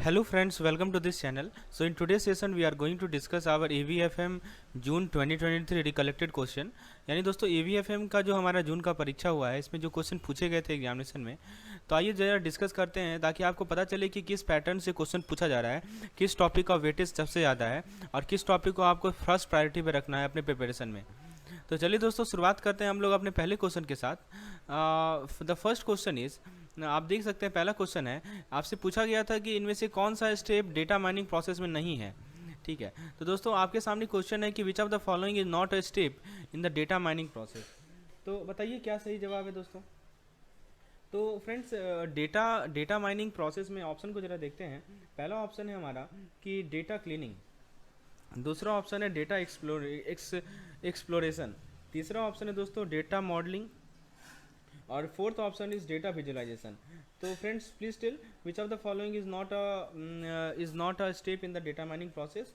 Hello friends, welcome to this channel. So in today's session we are going to discuss our AVFM June 2023 recollected question. यानी दोस्तों AVFM का जो हमारा जून का परीक्षा हुआ है इसमें जो क्वेश्चन पूछे गए थे एग्जामिनेशन में, तो आइए जरा डिस्कस करते हैं ताकि आपको पता चले कि किस पैटर्न से क्वेश्चन पूछा जा रहा है, किस टॉपिक का वेटेज सबसे ज़्यादा है और किस टॉपिक को आपको फर्स्ट प्रायोरिटी पे रखना है अपने प्रिपरेशन में। तो चलिए दोस्तों शुरुआत करते हैं हम लोग अपने पहले क्वेश्चन के साथ। द फर्स्ट क्वेश्चन इज़, आप देख सकते हैं पहला क्वेश्चन है, आपसे पूछा गया था कि इनमें से कौन सा स्टेप डेटा माइनिंग प्रोसेस में नहीं है। ठीक है, तो दोस्तों आपके सामने क्वेश्चन है कि which of the following is not a step in the data mining process. तो बताइए क्या सही जवाब है दोस्तों। तो फ्रेंड्स डेटा माइनिंग प्रोसेस में ऑप्शन को जरा देखते हैं। पहला ऑप्शन है हमारा कि डेटा क्लीनिंग, दूसरा ऑप्शन है डेटा एक्सप्लोरेशन, तीसरा ऑप्शन है दोस्तों डेटा मॉडलिंग और fourth option is data visualisation. तो friends please tell which of the following is not a step in the data mining process.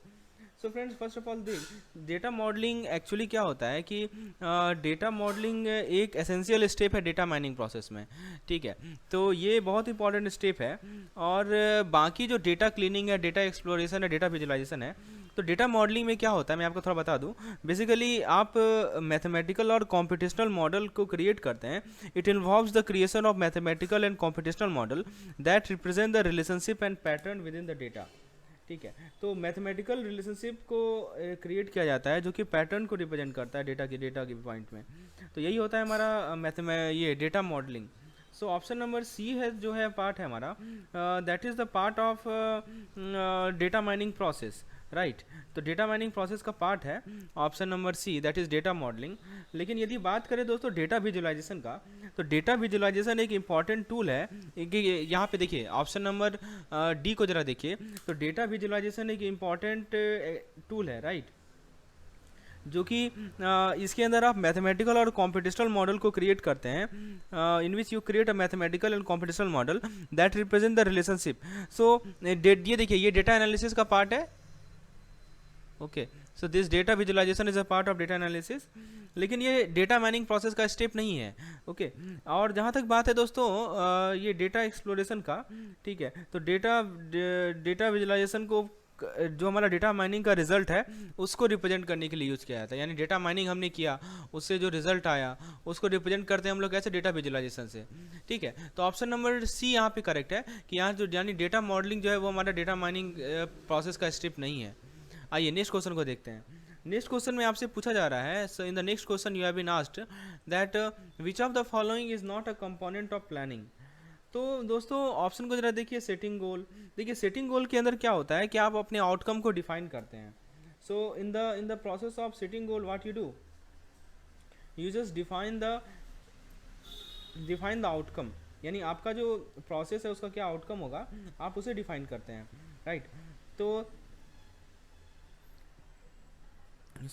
So friends first of all देख, data modelling actually क्या होता है कि data modelling एक essential step है data mining process में। ठीक है, तो ये बहुत इंपॉर्टेंट स्टेप है। और बाकी जो डेटा क्लीनिंग है, डेटा एक्सप्लोरेशन है, डेटा विजुअलाइजेशन है, तो डेटा मॉडलिंग में क्या होता है मैं आपको थोड़ा बता दूं। बेसिकली आप मैथमेटिकल और कॉम्पिटिशनल मॉडल को क्रिएट करते हैं। It involves the creation of mathematical and computational model that represent the relationship and pattern with in the data. ठीक है, तो मैथमेटिकल रिलेशनशिप को क्रिएट किया जाता है जो कि पैटर्न को रिप्रेजेंट करता है डेटा के पॉइंट में। तो यही होता है हमारा ये data modelling. So option number C है जो है पार्ट है हमारा, that is the part of data mining process, right. तो डेटा माइनिंग प्रोसेस का पार्ट है option number C, that is data modelling. लेकिन यदि बात करें दोस्तों डेटा विजुअलाइजेशन का, तो डेटा विजुअलाइजेशन एक इंपॉर्टेंट टूल है। यहाँ पे देखिए ऑप्शन नंबर डी को जरा देखिए, तो डेटा विजुअलाइजेशन एक इंपॉर्टेंट टूल है, राइट, जो कि इसके अंदर आप मैथमेटिकल और कॉम्पिटिशनल मॉडल को क्रिएट करते हैं, in which you create a mathematical and computational model that represent the relationship. So ये देखिए ये डेटा एनालिसिस का पार्ट है। Okay, so this data visualisation is a part of data analysis, लेकिन ये डेटा माइनिंग प्रोसेस का step नहीं है। ओके, और जहाँ तक बात है दोस्तों ये डेटा एक्सप्लोरेशन का, ठीक है, तो डेटा विजुअलाइजेशन को जो हमारा डेटा माइनिंग का रिजल्ट है उसको रिप्रेजेंट करने के लिए यूज़ किया जाता है। यानी डेटा माइनिंग हमने किया, उससे जो रिजल्ट आया उसको रिप्रेजेंट करते हैं हम लोग कैसे, डेटा विजुअलाइजेशन से। ठीक है, तो ऑप्शन नंबर सी यहाँ पे करेक्ट है कि यहाँ जो यानी डेटा मॉडलिंग जो है वो हमारा डेटा माइनिंग प्रोसेस का स्टेप नहीं है। आइए नेक्स्ट क्वेश्चन को देखते हैं। नेक्स्ट क्वेश्चन में आपसे पूछा जा रहा है, so in the next question you have been asked that which of the following is not a component of planning. तो दोस्तों ऑप्शन को जरा देखिए, सेटिंग गोल। देखिए सेटिंग गोल के अंदर क्या होता है कि आप अपने आउटकम को डिफाइन करते हैं। So in the process of setting goal what you do, you just define the outcome. यानी आपका जो प्रोसेस है उसका क्या आउटकम होगा आप उसे डिफाइन करते हैं, राइट। तो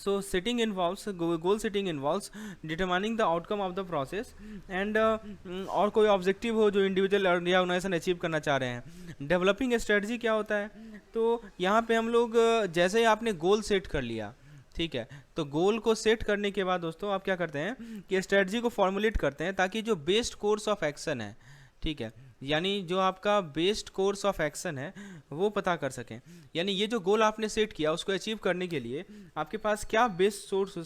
so setting involves goal setting involves determining the outcome of the process and और कोई ऑब्जेक्टिव हो जो इंडिविजुअल या ऑर्गेनाइजेशन अचीव करना चाह रहे हैं। डेवलपिंग स्ट्रेटजी क्या होता है, तो यहाँ पे हम लोग जैसे ही आपने गोल सेट कर लिया, ठीक है, तो गोल को सेट करने के बाद दोस्तों आप क्या करते हैं कि स्ट्रेटजी को फॉर्मुलेट करते हैं ताकि जो बेस्ट कोर्स ऑफ एक्शन है, ठीक है, यानी जो आपका बेस्ट कोर्स ऑफ एक्शन है वो पता कर सकें। यानी ये जो गोल आपने सेट किया उसको अचीव करने के लिए आपके पास क्या बेस्ट सोर्स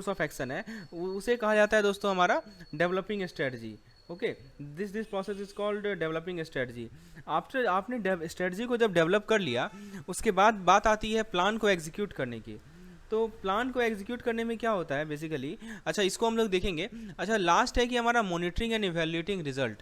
ऑफ एक्शन है, उसे कहा जाता है दोस्तों हमारा developing strategy. Okay, this process is called developing strategy. After आपने स्ट्रेटजी को जब डेवलप कर लिया उसके बाद बात आती है प्लान को एग्जीक्यूट करने की। तो प्लान को एग्जीक्यूट करने में क्या होता है बेसिकली, अच्छा इसको हम लोग देखेंगे। अच्छा लास्ट है कि हमारा मॉनिटरिंग एंड इवैल्यूएटिंग रिजल्ट।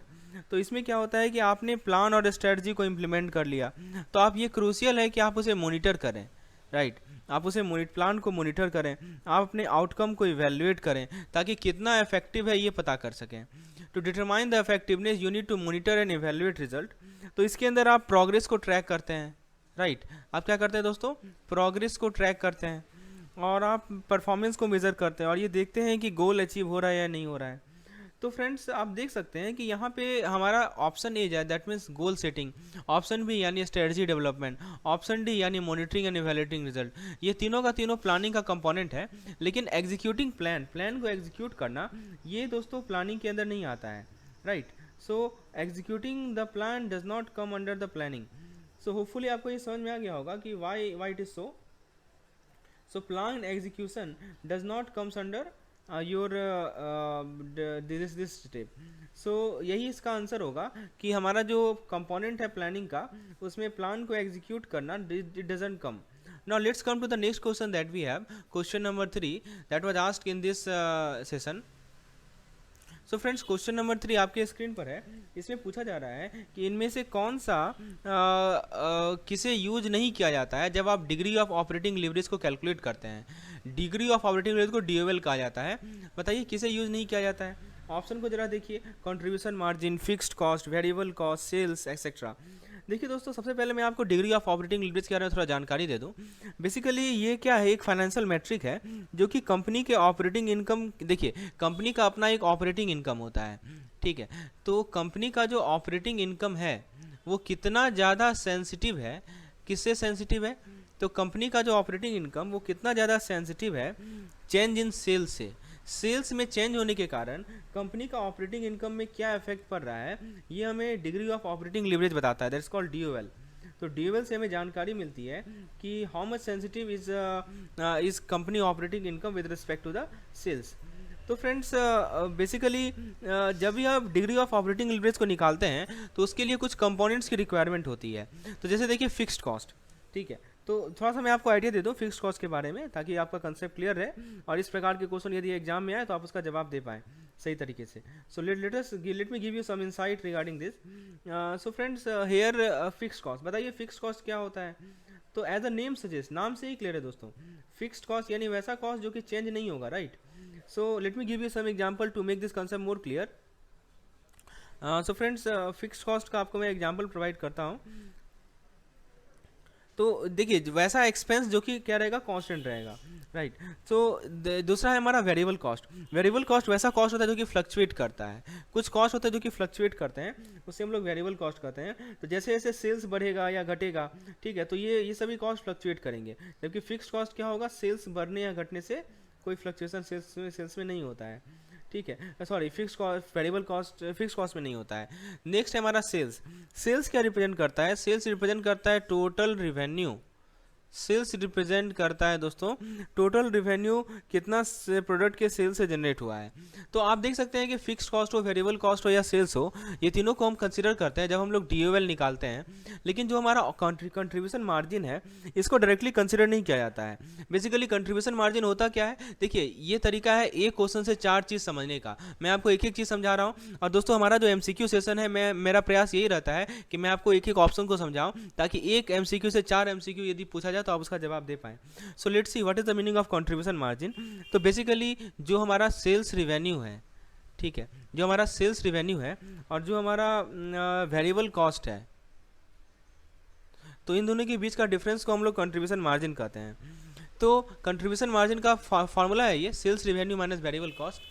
तो इसमें क्या होता है कि आपने प्लान और स्ट्रेटजी को इम्प्लीमेंट कर लिया, तो आप ये क्रूशियल है कि आप उसे मॉनिटर करें, राइट। आप उसे प्लान को मॉनिटर करें, आप अपने आउटकम को इवैल्यूएट करें ताकि कितना इफेक्टिव है ये पता कर सकें। To determine the effectiveness you need to monitor and evaluate result. तो इसके अंदर आप प्रोग्रेस को ट्रैक करते हैं, राइट। आप क्या करते हैं दोस्तों, प्रोग्रेस को ट्रैक करते हैं और आप परफॉर्मेंस को मेज़र करते हैं और ये देखते हैं कि गोल अचीव हो रहा है या नहीं हो रहा है। तो फ्रेंड्स आप देख सकते हैं कि यहाँ पे हमारा ऑप्शन ए है, that means goal setting, option B यानी स्ट्रेटजी डेवलपमेंट, ऑप्शन डी यानी मॉनिटरिंग एंड इवैल्यूएटिंग रिजल्ट। ये तीनों का तीनों प्लानिंग का कंपोनेंट है, लेकिन एग्जीक्यूटिंग प्लान को एग्जीक्यूट करना ये दोस्तों प्लानिंग के अंदर नहीं आता है, right. So executing the plan does not come under the planning. So hopefully आपको ये समझ में आ गया होगा कि why it is so. So plan execution does not comes under your this step. So यही इसका आंसर होगा कि हमारा जो कंपोनेंट है प्लानिंग का, उसमें प्लान को एग्जीक्यूट करना it doesn't come. Now let's come to the next question that we have. Question number 3 that was asked in this session. So friends question number 3 आपके स्क्रीन पर है. इसमें पूछा जा रहा है कि इनमें से कौन सा किसे यूज नहीं किया जाता है जब आप डिग्री ऑफ ऑपरेटिंग लीवरेज को कैलकुलेट करते हैं. डिग्री ऑफ ऑपरेटिंग लीवरेज को DOL कहा जाता है. बताइए किसे यूज नहीं किया जाता है. ऑप्शन को जरा देखिए. Contribution margin, fixed cost, variable cost, sales etcetera. देखिए दोस्तों, सबसे पहले मैं आपको डिग्री ऑफ ऑपरेटिंग लीवरेज के बारे में थोड़ा जानकारी दे दूं. बेसिकली ये क्या है, एक फाइनेंशियल मैट्रिक है जो कि कंपनी के ऑपरेटिंग इनकम, देखिए कंपनी का अपना एक ऑपरेटिंग इनकम होता है, ठीक है. तो कंपनी का जो ऑपरेटिंग इनकम है वो कितना ज़्यादा सेंसिटिव है. किससे सेंसिटिव है? तो कंपनी का जो ऑपरेटिंग इनकम वो कितना ज़्यादा सेंसिटिव है चेंज इन सेल्स से. सेल्स में चेंज होने के कारण कंपनी का ऑपरेटिंग इनकम में क्या इफेक्ट पड़ रहा है, ये हमें डिग्री ऑफ ऑपरेटिंग लीवरेज बताता है. That's called DOL. तो DOL से हमें जानकारी मिलती है कि how much sensitive is company operating income with respect to the sales. तो फ्रेंड्स बेसिकली जब भी आप डिग्री ऑफ ऑपरेटिंग लीवरेज को निकालते हैं तो उसके लिए कुछ कंपोनेंट्स की रिक्वायरमेंट होती है. तो जैसे देखिए फिक्स्ड कॉस्ट, ठीक है. तो थोड़ा सा मैं आपको आइडिया दे दूं फिक्स्ड कॉस्ट के बारे में ताकि आपका कंसेप्ट क्लियर रहे और इस प्रकार के क्वेश्चन यदि एग्जाम में आए तो आप उसका जवाब दे पाएँ सही तरीके से. So let me give you some insight regarding this. So friends here fixed cost. बताइए फिक्स्ड कॉस्ट क्या होता है. तो एज अ नेम सजेस्ट, नाम से ही क्लियर है दोस्तों. फिक्स्ड कॉस्ट यानी वैसा कॉस्ट जो कि चेंज नहीं होगा, right. So let me give you some example to make this concept more clear. So friends fixed cost का आपको मैं एग्जांपल प्रोवाइड करता हूँ. तो देखिए वैसा एक्सपेंस जो कि क्या रहेगा, कांस्टेंट रहेगा, राइट. तो दूसरा है हमारा वेरिएबल कॉस्ट. वेरिएबल कॉस्ट वैसा कॉस्ट होता है जो कि फ्लक्चुएट करता है. कुछ कॉस्ट होता है जो कि फ्लक्चुएट करते हैं, उससे हम लोग वेरिएबल कॉस्ट कहते हैं. तो जैसे जैसे सेल्स बढ़ेगा या घटेगा, ठीक है, तो ये सभी कॉस्ट फ्लक्चुएट करेंगे. जबकि फिक्स्ड कॉस्ट क्या होगा, सेल्स बढ़ने या घटने से कोई फ्लक्चुएशन सेल्स में नहीं होता है, ठीक है. Sorry, fixed cost, variable cost fixed cost में नहीं होता है. नेक्स्ट है हमारा सेल्स. सेल्स क्या रिप्रेजेंट करता है? सेल्स रिप्रेजेंट करता है टोटल रिवेन्यू. सेल्स रिप्रेजेंट करता है दोस्तों टोटल रिवेन्यू, कितना प्रोडक्ट के सेल से जनरेट हुआ है. तो आप देख सकते हैं कि फिक्स्ड कॉस्ट हो, वेरिएबल कॉस्ट हो या सेल्स हो, ये तीनों को हम कंसीडर करते हैं जब हम लोग DOL निकालते हैं. लेकिन जो हमारा कंट्रीब्यूशन मार्जिन है इसको डायरेक्टली कंसिडर नहीं किया जाता है. बेसिकली कंट्रीब्यूशन मार्जिन होता क्या है, देखिए ये तरीका है एक क्वेश्चन से 4 चीज़ समझने का. मैं आपको एक एक चीज़ समझा रहा हूँ. और दोस्तों हमारा जो MCQ सेशन है, मेरा प्रयास यही रहता है कि मैं आपको एक एक ऑप्शन को समझाऊँ ताकि एक MCQ से 4 MCQ यदि पूछा जाए तो आप उसका जवाब दे पाएं. सो let's see what is the meaning of contribution margin. तो बेसिकली जो हमारा सेल्स रिवेन्यू है, ठीक है, जो हमारा सेल्स रिवेन्यू है और जो हमारा वेरिएबल कॉस्ट है, तो इन दोनों के बीच का डिफरेंस को हम लोग कंट्रीब्यूशन मार्जिन कहते हैं. तो कंट्रीब्यूशन मार्जिन का फॉर्मूला है ये sales revenue minus variable cost.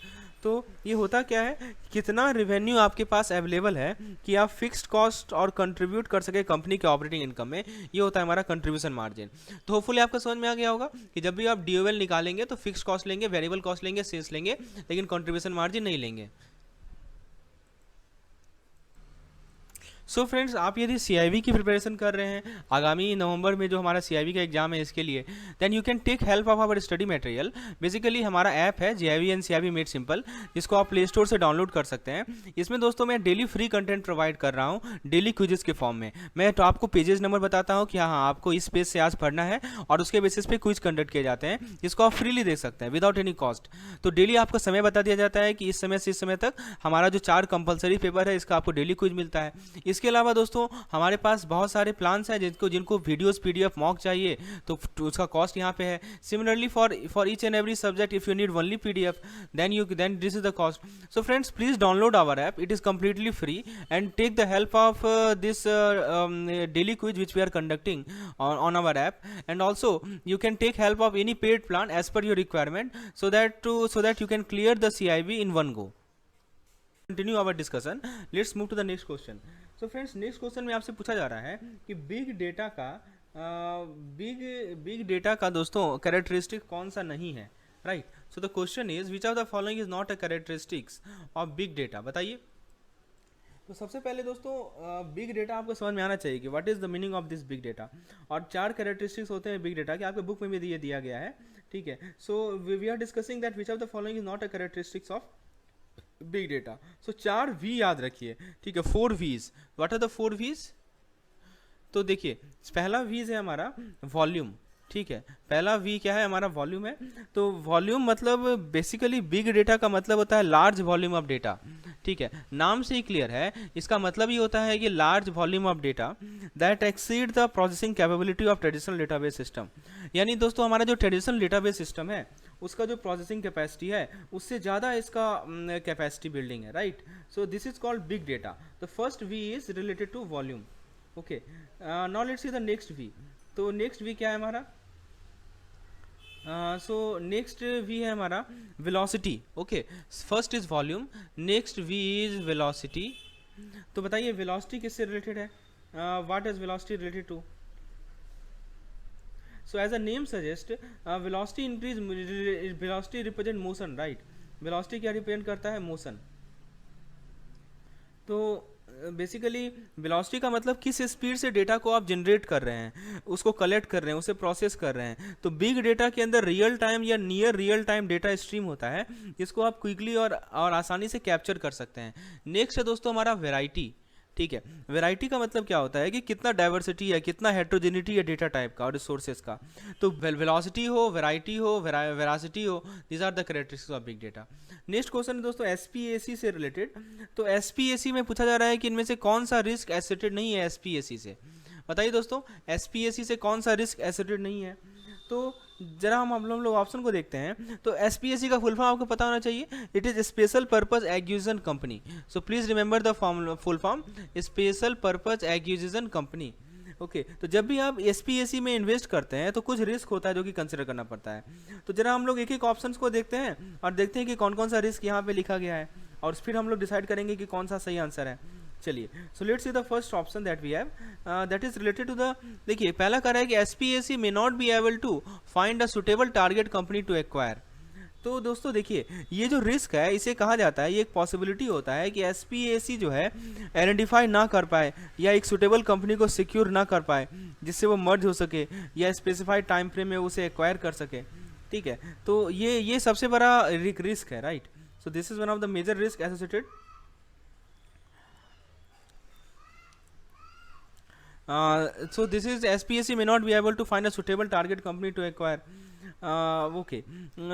तो ये होता क्या है, कितना रिवेन्यू आपके पास अवेलेबल है कि आप फिक्स्ड कॉस्ट और कंट्रीब्यूट कर सके कंपनी के ऑपरेटिंग इनकम में, ये होता है हमारा कंट्रीब्यूशन मार्जिन. तो होपफुली आपको समझ में आ गया होगा कि जब भी आप DOL निकालेंगे तो फिक्स्ड कॉस्ट लेंगे, वेरिएबल कॉस्ट लेंगे, सेल्स लेंगे, लेकिन कंट्रीब्यूशन मार्जिन नहीं लेंगे. सो फ्रेंड्स, आप यदि CIV की प्रिपरेशन कर रहे हैं आगामी नवंबर में जो हमारा CIV का एग्जाम है इसके लिए, then you can take help of our study material. Basically हमारा ऐप है JIV and CIV made simple, जिसको आप प्ले स्टोर से डाउनलोड कर सकते हैं. इसमें दोस्तों मैं डेली फ्री कंटेंट प्रोवाइड कर रहा हूँ डेली क्विजेस के फॉर्म में. मैं तो आपको पेजेस नंबर बताता हूँ कि हाँ आपको इस पेज से आज पढ़ना है और उसके बेसिस पे क्विज कंडक्ट किए जाते हैं जिसको आप फ्रीली देख सकते हैं विदाउट एनी कॉस्ट. तो डेली आपको समय बता दिया जाता है कि इस समय से इस समय तक हमारा जो 4 कंपलसरी पेपर है इसका आपको डेली क्विज मिलता है. इसके अलावा दोस्तों हमारे पास बहुत सारे प्लान्स हैं जिनको वीडियोस PDF मॉक चाहिए तो उसका कॉस्ट यहाँ पे है. Similarly for each and every subject if you need only PDF then this is the cost. So friends please download our app, it is completely free and take the help of this daily quiz which we are conducting on our app. And also you can take help of any paid plan as per your requirement so that you can clear the CIV in one go. Continue our discussion. Let's move to the next question. So friends, next question में आपसे पूछा जा रहा है कि big data का दोस्तों characteristic कौन सा नहीं है, right. So the question is which of the following is not a characteristics of big data. बताइए तो सबसे पहले दोस्तों बिग डेटा आपको समझ में आना चाहिए कि what is the meaning of this big data, और 4 कैरेक्टरिस्टिक्स होते हैं बिग डेटा के, आपके बुक में भी ये दिया गया है, ठीक है। So we are discussing that which of the following is not a characteristics of big data. So 4 V याद रखिए, ठीक है, 4 वीज। व्हाट आर द 4 वीज? तो देखिए पहला वीज है हमारा वॉल्यूम, ठीक है, पहला वी क्या है हमारा, वॉल्यूम है। तो वॉल्यूम मतलब बेसिकली बिग डेटा का मतलब होता है लार्ज वॉल्यूम ऑफ डेटा, ठीक है, नाम से ही क्लियर है, इसका मतलब ये होता है कि large volume of data that exceed the processing capability of traditional database system. यानी दोस्तों हमारा जो ट्रेडिशनल डेटाबेस सिस्टम है उसका जो प्रोसेसिंग कैपेसिटी है उससे ज़्यादा इसका कैपेसिटी बिल्डिंग है, right. So this is called big data. The first V is related to volume, okay. Now let's see the next V. तो नेक्स्ट वी क्या है हमारा? सो नेक्स्ट वी है हमारा velocity, okay. First is volume, next V is velocity. तो बताइए velocity किससे related है? What is velocity related to? So as a name suggest, velocity increase, velocity represent motion, right. Velocity क्या represent करता है? Motion. तो बेसिकली वेलोसिटी का मतलब किस स्पीड से डेटा को आप जनरेट कर रहे हैं, उसको कलेक्ट कर रहे हैं, उसे प्रोसेस कर रहे हैं। तो बिग डेटा के अंदर रियल टाइम या near real time data stream होता है, जिसको आप क्विकली और आसानी से कैप्चर कर सकते हैं। नेक्स्ट है दोस्तों हमारा वेराइटी, ठीक है। वेराइटी का मतलब क्या होता है कि कितना डाइवर्सिटी है, कितना हेट्रोजेनिटी है डेटा टाइप का और रिसोर्सेज का। तो वेलोसिटी हो, वेराइटी हो, वेरासिटी हो, these are the characteristics of big data. Next question है दोस्तों एसपीएसी से रिलेटेड। तो एसपीएसी में पूछा जा रहा है कि इनमें से कौन सा रिस्क एसोसिएटेड नहीं है एसपीएसी से। बताइए दोस्तों एसपीएसी से कौन सा रिस्क एसोसिएटेड नहीं है। तो जरा हम लोग ऑप्शन को देखते हैं। तो एसपीएसी का फुल फॉर्म आपको पता होना चाहिए, it is special purpose acquisition company. So please remember the full form, special purpose acquisition company, okay. तो जब भी आप एसपीएसी में इन्वेस्ट करते हैं तो कुछ रिस्क होता है जो कि कंसिडर करना पड़ता है। तो जरा हम लोग एक एक ऑप्शंस को देखते हैं और देखते हैं कि कौन कौन सा रिस्क यहाँ पे लिखा गया है, और फिर हम लोग डिसाइड करेंगे कि कौन सा सही आंसर है। चलिए so let's see the first option that we have, that is related to the, देखिए पहला कह रहा है कि SPAC may not be able to find a suitable target company to acquire. तो दोस्तों देखिए ये जो रिस्क है इसे कहा जाता है, ये एक पॉसिबिलिटी होता है कि एसपीएसी जो है आइडेंटिफाई ना कर पाए या एक सुटेबल कंपनी को सिक्योर ना कर पाए जिससे वो मर्ज हो सके या स्पेसिफाइड टाइम फ्रेम में उसे एक्वायर कर सके, ठीक है। तो ये सबसे बड़ा रिस्क है, right. So this is one of the major risk associated. So this is SPSC may not be able to find a suitable target company to acquire. Okay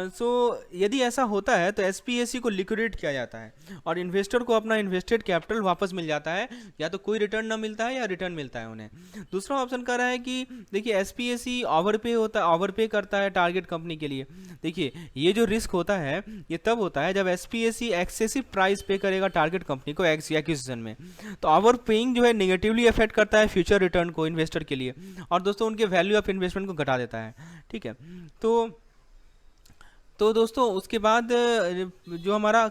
so यदि ऐसा होता है तो एसपीएसी को लिक्विडेट किया जाता है और इन्वेस्टर को अपना इन्वेस्टेड कैपिटल वापस मिल जाता है, या तो कोई रिटर्न ना मिलता है या रिटर्न मिलता है उन्हें। दूसरा ऑप्शन कह रहा है कि देखिए एसपीएसी ओवरपे करता है टारगेट कंपनी के लिए। देखिए ये जो रिस्क होता है ये तब होता है जब एसपीएसी एक्सेसिव प्राइस पे करेगा टारगेट कंपनी को एक्विजिशन में। तो ओवर पेइंग जो है नेगेटिवली अफेक्ट करता है फ्यूचर रिटर्न को इन्वेस्टर के लिए, और दोस्तों उनके वैल्यू ऑफ इन्वेस्टमेंट को घटा देता है, ठीक है। तो दोस्तों उसके बाद जो हमारा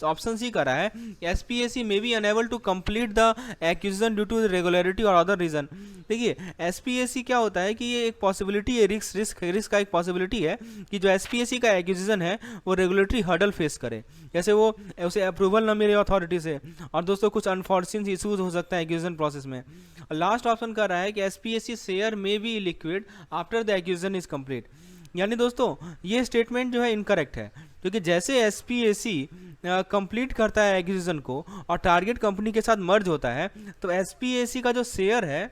ऑप्शन सी कर रहा है SPAC may be unable to complete the acquisition due to regularity और अदर रीजन। देखिए एसपीएसी क्या होता है कि ये एक पॉसिबिलिटी है, रिस्क का एक पॉसिबिलिटी है कि जो एसपीएसी का एक्विजिशन है वो रेगुलेटरी हर्डल फेस करे, जैसे वो उसे अप्रूवल ना मिले अथॉरिटी से, और दोस्तों कुछ अनफॉर्चुनेट इशूज हो सकता है एक्विजिशन प्रोसेस में। लास्ट ऑप्शन कर रहा है कि SPAC share may be liquid after the acquisition is complete. यानी दोस्तों ये स्टेटमेंट जो है इनकरेक्ट है, क्योंकि जैसे एसपीएसी कंप्लीट करता है एक्विजिशन को और टारगेट कंपनी के साथ मर्ज होता है तो एसपीएसी का जो शेयर है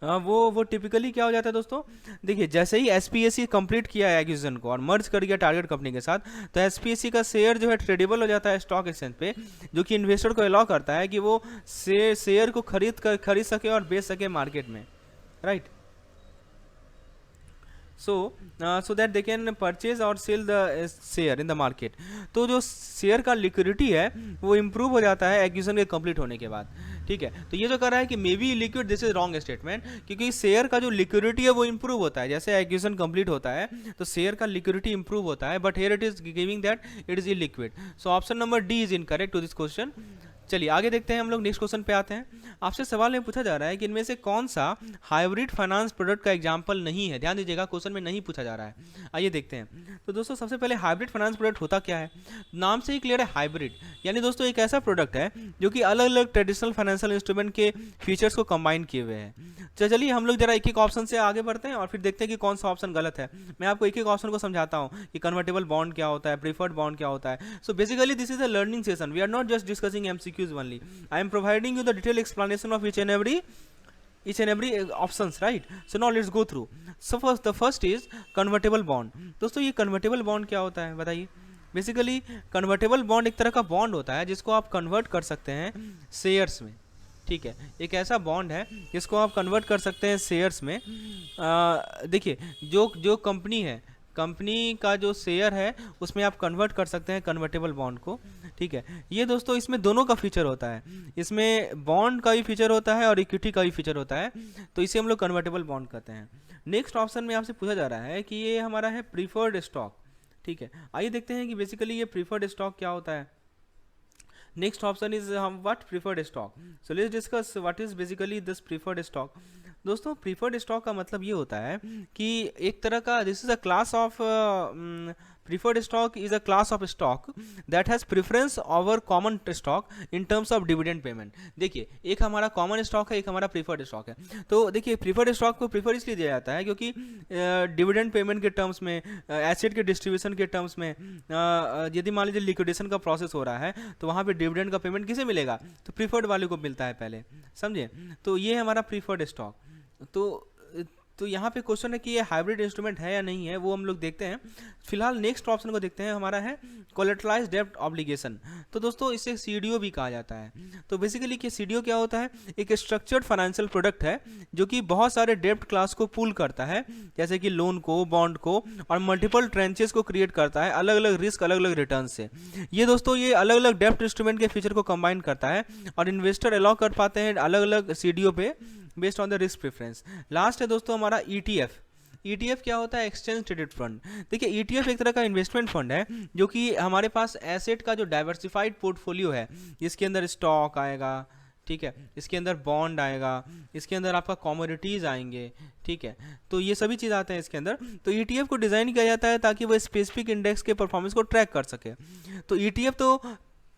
वो टिपिकली क्या हो जाता है दोस्तों। देखिए जैसे ही एसपीएसी कंप्लीट किया है एक्विजिशन को और मर्ज कर गया टारगेट कंपनी के साथ, तो एसपीएसी का शेयर जो है ट्रेडेबल हो जाता है स्टॉक एक्सचेंज पे, जो कि इन्वेस्टर को अलाउ करता है कि वो शेयर को खरीद सके और बेच सके मार्केट में, right. so that they can purchase or sell the share in the market। तो जो शेयर का लिक्विडिटी है वो इम्प्रूव हो जाता है एक्विजिशन के कंप्लीट होने के बाद, ठीक है। तो ये जो कर रहा है कि मे be liquid, this is wrong statement, क्योंकि शेयर का जो लिक्विडिटी है वो इम्प्रूव होता है जैसे एक्विजिशन कंप्लीट होता है तो शेयर का लिक्विडिटी इम्प्रूव होता है, but here it is giving that it is illiquid. So option number D is incorrect to this question. चलिए आगे देखते हैं, हम लोग नेक्स्ट क्वेश्चन पे आते हैं। आपसे सवाल में पूछा जा रहा है कि इनमें से कौन सा हाइब्रिड फाइनेंस प्रोडक्ट का एग्जांपल नहीं है। ध्यान दीजिएगा, क्वेश्चन में नहीं पूछा जा रहा है। आइए देखते हैं। तो दोस्तों सबसे पहले हाइब्रिड फाइनेंस प्रोडक्ट होता क्या है, नाम से ही क्लियर है, हाइब्रिड। यानी दोस्तों एक ऐसा प्रोडक्ट है जो कि अलग अलग ट्रेडिशनल फाइनेंशियल इंस्ट्रूमेंट के फीचर्स को कंबाइन किए हुए हैं। चलिए हम लोग जरा एक एक ऑप्शन से आगे बढ़ते हैं और फिर देखते हैं कि कौन सा ऑप्शन गलत है। मैं आपको एक एक ऑप्शन को समझाता हूँ कि कन्वर्टेबल बॉन्ड क्या होता है, प्रीफर्ड बॉन्ड क्या होता है। So basically this is a learning session, we are not just discussing MCQs only, I am providing you the detailed explanation of each and every options, right? So now let's go through. So the first is convertible bond. दोस्तों ये convertible bond क्या होता है बताइए। Basically convertible bond एक तरह का bond होता है जिसको आप कन्वर्ट कर सकते हैं शेयर्स में। ठीक है, एक ऐसा बॉन्ड है जिसको आप कन्वर्ट कर सकते हैं शेयर्स में। देखिए जो कंपनी है, कंपनी का जो शेयर है उसमें आप कन्वर्ट कर सकते हैं कन्वर्टेबल बॉन्ड को। ठीक है, ये दोस्तों इसमें दोनों का फीचर होता है, इसमें बॉन्ड का भी फीचर होता है और इक्विटी का भी फीचर होता है, तो इसे हम लोग कन्वर्टेबल बॉन्ड कहते हैं। नेक्स्ट ऑप्शन में आपसे पूछा जा रहा है कि ये हमारा है प्रीफर्ड स्टॉक। ठीक है, आइए देखते हैं कि बेसिकली ये प्रीफर्ड स्टॉक क्या होता है। Next option is what preferred stock. So let's discuss what is basically this preferred stock. दोस्तों प्रीफर्ड स्टॉक का मतलब ये होता है कि एक तरह का this is a class of preferred stock is a class of stock that has preference over common stock in terms of dividend payment। देखिए एक हमारा कॉमन स्टॉक है, एक हमारा प्रीफर्ड स्टॉक है। तो देखिए प्रीफर्ड स्टॉक को प्रीफर इसलिए दिया जाता है क्योंकि डिविडेंड पेमेंट के टर्म्स में, एसेट के डिस्ट्रीब्यूशन के टर्म्स में, यदि मान लीजिए लिक्विडेशन का प्रोसेस हो रहा है तो वहाँ पे डिविडेंड का पेमेंट किसे मिलेगा, तो प्रीफर्ड वाले को मिलता है पहले, समझे। तो ये हमारा प्रीफर्ड स्टॉक। तो यहाँ पे क्वेश्चन है कि ये हाइब्रिड इंस्ट्रूमेंट है या नहीं है, वो हम लोग देखते हैं। फिलहाल नेक्स्ट ऑप्शन को देखते हैं, हमारा है कोलेटरलाइज्ड डेब्ट ऑब्लिगेशन। तो दोस्तों इसे सीडीओ भी कहा जाता है। तो बेसिकली कि सीडीओ क्या होता है, एक स्ट्रक्चर्ड फाइनेंशियल प्रोडक्ट है जो कि बहुत सारे डेब्ट क्लास को पूल करता है, जैसे कि लोन को, बॉन्ड को, और मल्टीपल ट्रेंचेस को क्रिएट करता है अलग अलग रिस्क, अलग अलग रिटर्न से। ये दोस्तों ये अलग अलग डेब्ट इंस्ट्रूमेंट के फीचर को कंबाइन करता है और इन्वेस्टर अलाउ कर पाते हैं अलग अलग सीडीओ पे based on the risk preference. Last है दोस्तों हमारा ETF। ETF क्या होता है, एक्सचेंज ट्रेडेड फंड। देखिए ETF एक तरह का इन्वेस्टमेंट फंड है जो कि हमारे पास एसेट का जो डाइवर्सिफाइड पोर्टफोलियो है, जिसके अंदर स्टॉक आएगा, ठीक है, इसके अंदर बॉन्ड आएगा, इसके अंदर आपका कमोडिटीज आएंगे, ठीक है, तो ये सभी चीज़ आते हैं इसके अंदर। तो ETF को डिज़ाइन किया जाता है ताकि वो स्पेसिफिक इंडेक्स के परफॉर्मेंस को ट्रैक कर सके। तो ETF तो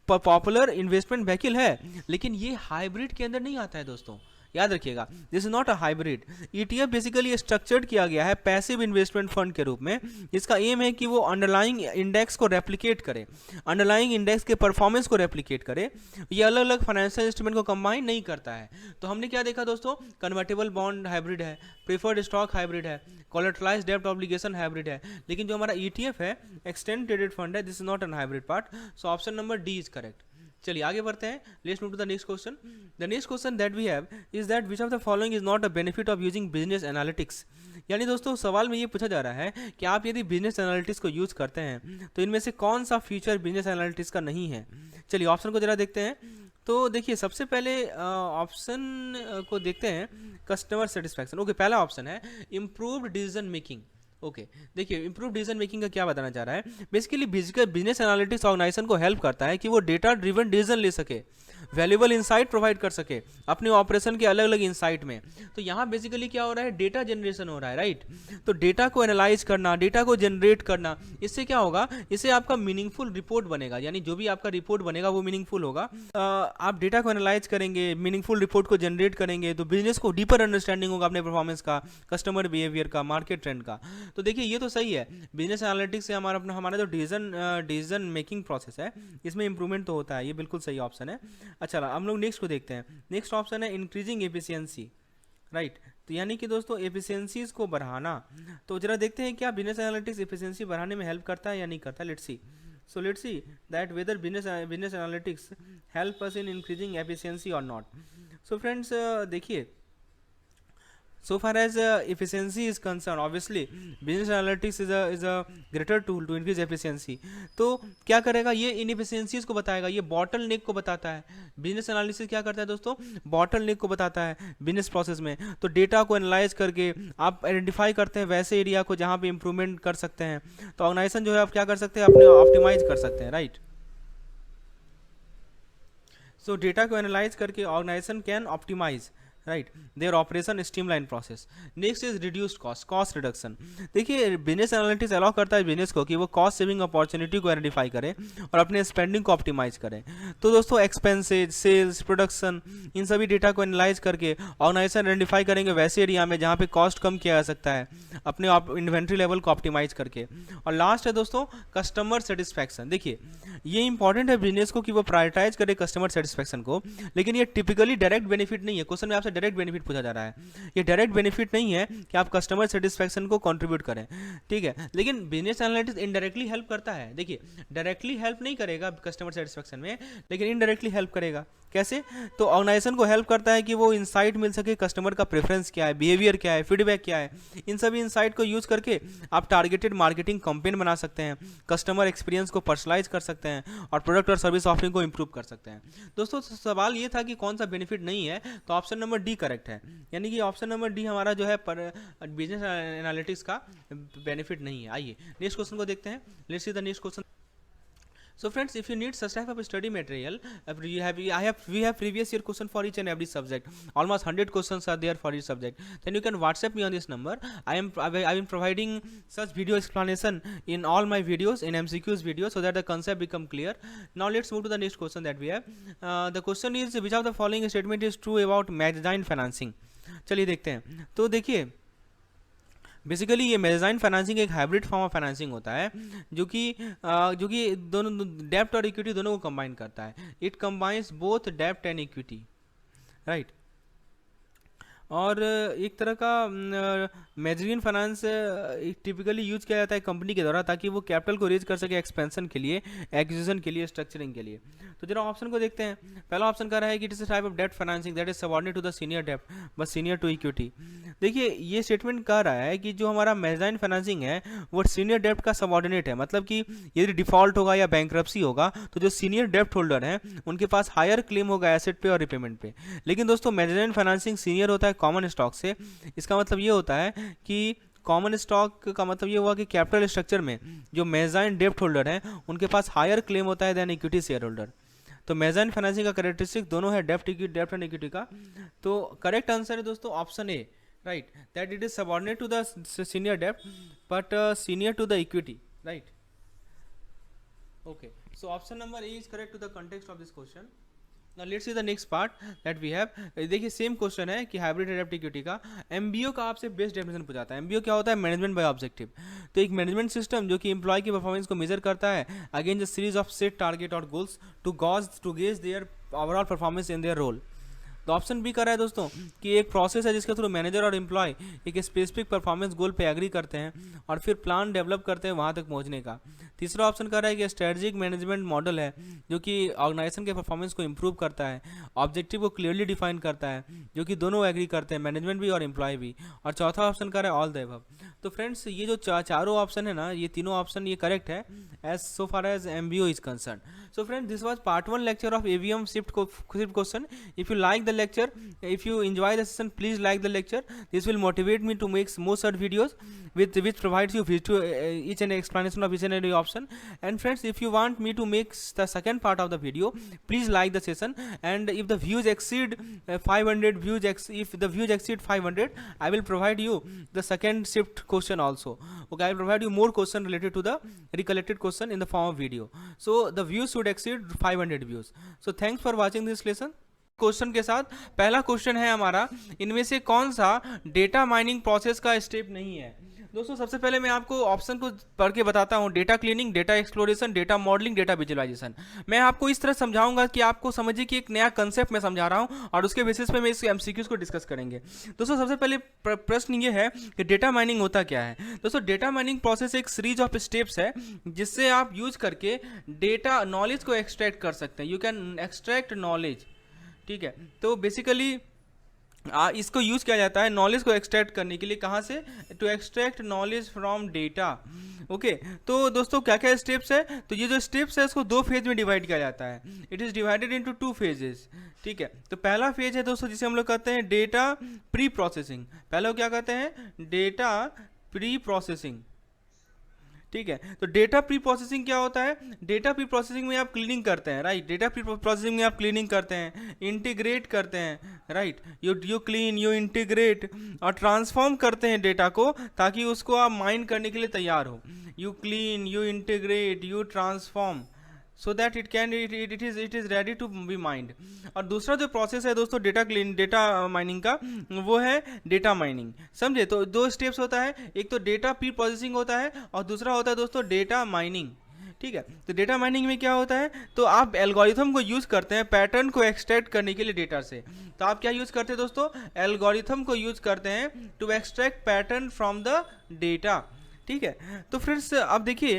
पॉपुलर इन्वेस्टमेंट व्हीकल है, लेकिन ये हाइब्रिड के अंदर नहीं आता है दोस्तों, याद रखिएगा, this is not a hybrid. ETF basically structured किया गया है पैसिव इन्वेस्टमेंट फंड के रूप में। इसका एम है कि वो अंडरलाइंग इंडेक्स को रेप्लिकेट करे, अंडरलाइंग इंडेक्स के परफॉर्मेंस को रेप्लिकेट करे। ये अलग अलग फाइनेंशियल इंस्ट्रूमेंट को कंबाइन नहीं करता है। तो हमने क्या देखा दोस्तों, कन्वर्टेबल बॉन्ड हाइब्रिड है, प्रीफर्ड स्टॉक हाइब्रिड है, कोलेटरलाइज्ड डेब्ट ऑब्लिगेशन हाइब्रिड है, लेकिन जो हमारा ETF है, एक्सटेंड ट्रेडेड फंड है, this is not an hybrid part. So option number D is correct. चलिए आगे बढ़ते हैं, let's move to the next question. The next question that we have is that which of the following is not a benefit of using business analytics. यानी दोस्तों सवाल में ये पूछा जा रहा है कि आप यदि बिजनेस एनालिटिक्स को यूज करते हैं तो इनमें से कौन सा फीचर बिजनेस एनालिटिक्स का नहीं है। चलिए ऑप्शन को जरा देखते हैं। तो देखिए सबसे पहले ऑप्शन को देखते हैं, कस्टमर सेटिस्फैक्शन। ओके, पहला ऑप्शन है इम्प्रूव्ड डिसीजन मेकिंग। ओके, देखिए इंप्रूव डिसीजन मेकिंग का क्या बताना चाह रहा है, बेसिकली बिजनेस एनालिटिक्स ऑर्गेनाइजेशन को हेल्प करता है कि वो डेटा ड्रिवन डिसीजन ले सके, वैल्यूएबल इंसाइट प्रोवाइड कर सके अपने ऑपरेशन के अलग अलग इंसाइट में। तो यहाँ बेसिकली क्या हो रहा है, डेटा जनरेशन हो रहा है, राइट। तो डेटा को एनालाइज करना, डेटा को जनरेट करना, इससे क्या होगा, इससे आपका मीनिंगफुल रिपोर्ट बनेगा, यानी जो भी आपका रिपोर्ट बनेगा वो मीनिंगफुल होगा। आप डेटा को एनालाइज करेंगे, मीनिंगफुल रिपोर्ट को जनरेट करेंगे, तो बिजनेस को डीपर अंडरस्टैंडिंग होगा अपने परफॉर्मेंस का, कस्टमर बिहेवियर का, मार्केट ट्रेंड का। तो देखिए ये तो सही है, बिजनेस एनालिटिक्स से हमारा जो डिसीजन मेकिंग प्रोसेस है इसमें इंप्रूवमेंट तो होता है, ये बिल्कुल सही ऑप्शन है। अच्छा हम लोग नेक्स्ट को देखते हैं। नेक्स्ट ऑप्शन है इंक्रीजिंग एफिशिएंसी, राइट। तो यानी कि दोस्तों एफिशिएंसीज को बढ़ाना। तो जरा देखते हैं क्या बिजनेस एनालिटिक्स एफिशिएंसी बढ़ाने में हेल्प करता है या नहीं करता। Let's see. So let's see that whether business analytics help us in increasing efficiency or not. So friends, देखिए so far as efficiency is concerned, obviously business analytics is a greater tool to increase efficiency. तो क्या करेगा, ये inefficiencies को बताएगा, ये bottle नेक को बताता है। बिजनेस एनालिसिस क्या करता है दोस्तों, बॉटल नेक को बताता है बिजनेस प्रोसेस में। तो डेटा को एनालाइज करके आप आइडेंटिफाई करते हैं वैसे एरिया को जहाँ पे इंप्रूवमेंट कर सकते हैं। तो ऑर्गेनाइजेशन जो है आप क्या कर सकते हैं, अपने ऑप्टिमाइज कर सकते हैं, राइट। सो डेटा को एनालाइज करके organisation can optimise right their operation streamline process. Next is reduced cost, cost reduction. देखिए बिजनेस एनालिटिक्स अलाउ करता है बिजनेस को कि वो कॉस्ट सेविंग अपॉर्चुनिटी को आइडेंटिफाई करें और अपने स्पेंडिंग को ऑप्टिमाइज करें। तो दोस्तों एक्सपेंसेज, सेल्स, प्रोडक्शन, इन सभी डेटा को एनालाइज करके ऑर्गेनाइजेशन आइडेंटिफाई करेंगे वैसे एरिया में जहाँ पे कॉस्ट कम किया जा सकता है अपने इन्वेंट्री लेवल को ऑप्टिमाइज करके। और लास्ट है दोस्तों कस्टमर सेटिस्फैक्शन। देखिए ये इंपॉर्टेंट है बिजनेस को कि वो प्रायोरिटाइज करे कस्टमर सेटिस्फैक्शन को, लेकिन ये टिपिकली डायरेक्ट बेनिफिट नहीं है। क्वेश्चन में आपसे डायरेक्ट बेनिफिट पूछा जा रहा है, ये डायरेक्ट बेनिफिट नहीं है कि आप कस्टमर सेटिस्फैक्शन को कंट्रीब्यूट करें, ठीक है। लेकिन बिजनेस एनालिटिक्स इनडायरेक्टली हेल्प करता है। देखिए डायरेक्टली हेल्प नहीं करेगा कस्टमर सेटिस्फैक्शन में, लेकिन इनडायरेक्टली हेल्प करेगा। कैसे? तो ऑर्गेनाइजेशन को हेल्प करता है कि वो इंसाइट मिल सके कस्टमर का प्रेफरेंस क्या है, बिहेवियर क्या है, फीडबैक क्या है। इन सभी इंसाइट को यूज करके आप टारगेटेड मार्केटिंग कैंपेन बना सकते हैं, कस्टमर एक्सपीरियंस को पर्सनलाइज कर सकते हैं और प्रोडक्ट और सर्विस ऑफरिंग को इंप्रूव कर सकते हैं। दोस्तों सवाल ये था कि कौन सा बेनिफिट नहीं है, तो ऑप्शन नंबर डी करेक्ट है, यानी कि ऑप्शन नंबर डी हमारा जो है बिजनेस एनालिटिक्स का बेनिफिट नहीं है। आइए नेक्स्ट क्वेश्चन को देखते हैं। Let's see the next question. So friends, if you need such type of study material, we have previous year question for each and every subject. Almost 100 questions are there for each subject. Then you can WhatsApp me on this number. I am providing such video explanation in all my videos, in MCQs videos, so that the concept become clear. Now let's move to the next question that we have. The question is, which of the following statement is true about mezzanine financing? चलिए देखते हैं। तो देखिए basically ये मेज़ाइन financing एक hybrid form of financing होता है जो कि दोनों डेब्ट और इक्विटी दोनों को कंबाइन करता है। इट कंबाइंस बोथ डेब्ट एंड इक्विटी, राइट। और एक तरह का मेज़ाइन फाइनेंस टिपिकली यूज किया जाता है कंपनी के द्वारा ताकि वो कैपिटल को रेज कर सके एक्सपेंशन के लिए, एक्विजिशन के लिए, स्ट्रक्चरिंग के लिए। तो जरा ऑप्शन को देखते हैं। पहला ऑप्शन कह रहा है कि it is a type of debt financing that is subordinate to the senior डेब्ट बट सीनियर टू इक्विटी। देखिए ये स्टेटमेंट कह रहा है कि जो हमारा मेज़ाइन फाइनेंसिंग है वो सीनियर डेब्ट का सबऑर्डिनेट है, मतलब कि यदि डिफॉल्ट होगा या बैंक्रप्सी होगा तो जो सीनियर डेब्ट होल्डर हैं उनके पास हायर क्लेम होगा एसेट पे और रिपेमेंट पे। लेकिन दोस्तों मेज़ाइन फाइनेंसिंग सीनियर होता है कॉमन स्टॉक से। इसका मतलब ये होता है कि कॉमन स्टॉक का मतलब ये हुआ कि कैपिटल स्ट्रक्चर में जो मेज़ाइन डेब्ट होल्डर हैं उनके पास हायर क्लेम होता है देन इक्विटी शेयर होल्डर। तो मेज़ाइन फाइनेंसिंग का कैरेक्टरिस्टिक दोनों है डेब्ट एंड इक्विटी का। तो करेक्ट आंसर है दोस्तों option A, right, that it is subordinate to the senior डेब्ट but senior to the equity, right. Okay, so option number A is correct to the context of this question. Now let's see the next part that we have. देखिए same question है कि hybrid डेब्ट equity का MBO का आपसे best definition पूछाता है। MBO क्या होता है? Management by objective. तो एक मैनेजमेंट सिस्टम जो कि एम्प्लॉय की परफॉर्मेंस को मेजर करता है against the series of set target और goals to gauge their overall performance in their role. तो ऑप्शन बी कर रहा है दोस्तों कि एक प्रोसेस है जिसके थ्रू मैनेजर और एम्प्लॉय एक स्पेसिफिक परफॉर्मेंस गोल पे एग्री करते हैं और फिर प्लान डेवलप करते हैं वहाँ तक पहुँचने का। तीसरा ऑप्शन कर रहा है कि स्ट्रेटजिक मैनेजमेंट मॉडल है जो कि ऑर्गेनाइजेशन के परफॉर्मेंस को इंप्रूव करता है, ऑब्जेक्टिव को क्लियरली डिफाइन करता है, जो कि दोनों एग्री करते हैं, मैनेजमेंट भी और एम्प्लॉय भी। और चौथा ऑप्शन कर रहा है ऑल द अबव। तो फ्रेंड्स ये जो चारों ऑप्शन है ना, ये तीनों ऑप्शन ये करेक्ट है as so far as MBO is concern. So friends, this was part 1 lecture of AVM shift question. If you like the lecture, if you enjoy the session, please like the lecture. This will motivate me to make more such videos which provides you each and explanation of each and every option. And friends, if you want me to make the second part of the video, please like the session. And if the views exceed 500 views, if the views exceed 500, I will provide you the second shift question also. Okay, I will provide you more question related to the recollected question in the form of video. So the views should exceed 500 views. So thanks for watching this lesson. Question के साथ पहला question है हमारा, इनमें से कौन सा data mining process का स्टेप नहीं है? दोस्तों सबसे पहले मैं आपको ऑप्शन को पढ़ के बताता हूँ। Data cleaning, data exploration, data modelling, data visualisation. मैं आपको इस तरह समझाऊंगा कि आपको समझिए कि एक नया कंसेप्ट मैं समझा रहा हूँ और उसके बेसिस पे मैं इस एमसीक्यूज को डिस्कस करेंगे। दोस्तों सबसे पहले प्रश्न ये है कि डेटा माइनिंग होता क्या है? दोस्तों डेटा माइनिंग प्रोसेस एक सीरीज ऑफ स्टेप्स है जिससे आप यूज करके डेटा नॉलेज को एक्सट्रैक्ट कर सकते हैं। यू कैन एक्सट्रैक्ट नॉलेज, ठीक है। तो बेसिकली इसको यूज किया जाता है नॉलेज को एक्सट्रैक्ट करने के लिए। कहाँ से? To extract knowledge from data. Okay, तो दोस्तों क्या क्या स्टेप्स है? तो ये जो स्टेप्स है इसको 2 फेज में डिवाइड किया जाता है। It is divided into 2 phases, ठीक है। तो पहला फेज है दोस्तों जिसे हम लोग कहते हैं डेटा प्री प्रोसेसिंग। पहले क्या कहते हैं? डेटा प्री प्रोसेसिंग, ठीक है। तो डेटा प्री प्रोसेसिंग क्या होता है? डेटा प्री प्रोसेसिंग में आप क्लीनिंग करते हैं, राइट। डेटा प्री प्रोसेसिंग में आप क्लीनिंग करते हैं, इंटीग्रेट करते हैं, right. You clean, you integrate और ट्रांसफॉर्म करते हैं डेटा को, ताकि उसको आप माइन करने के लिए तैयार हो। You clean, you integrate, you transform, so that it is ready to be mined. और दूसरा जो प्रोसेस है दोस्तों डेटा माइनिंग का, वो है डेटा माइनिंग। समझे? तो दो स्टेप्स होता है, एक तो डेटा प्री प्रोसेसिंग होता है और दूसरा होता है दोस्तों डेटा माइनिंग। ठीक है। तो डेटा माइनिंग में क्या होता है, तो आप एल्गोरिथम को यूज़ करते हैं पैटर्न को एक्सट्रैक्ट करने के लिए डेटा से। तो आप क्या यूज़ करते हैं दोस्तों? एल्गोरिथम को यूज़ करते हैं to extract pattern from the data. ठीक है। तो फ्रेंड्स अब देखिए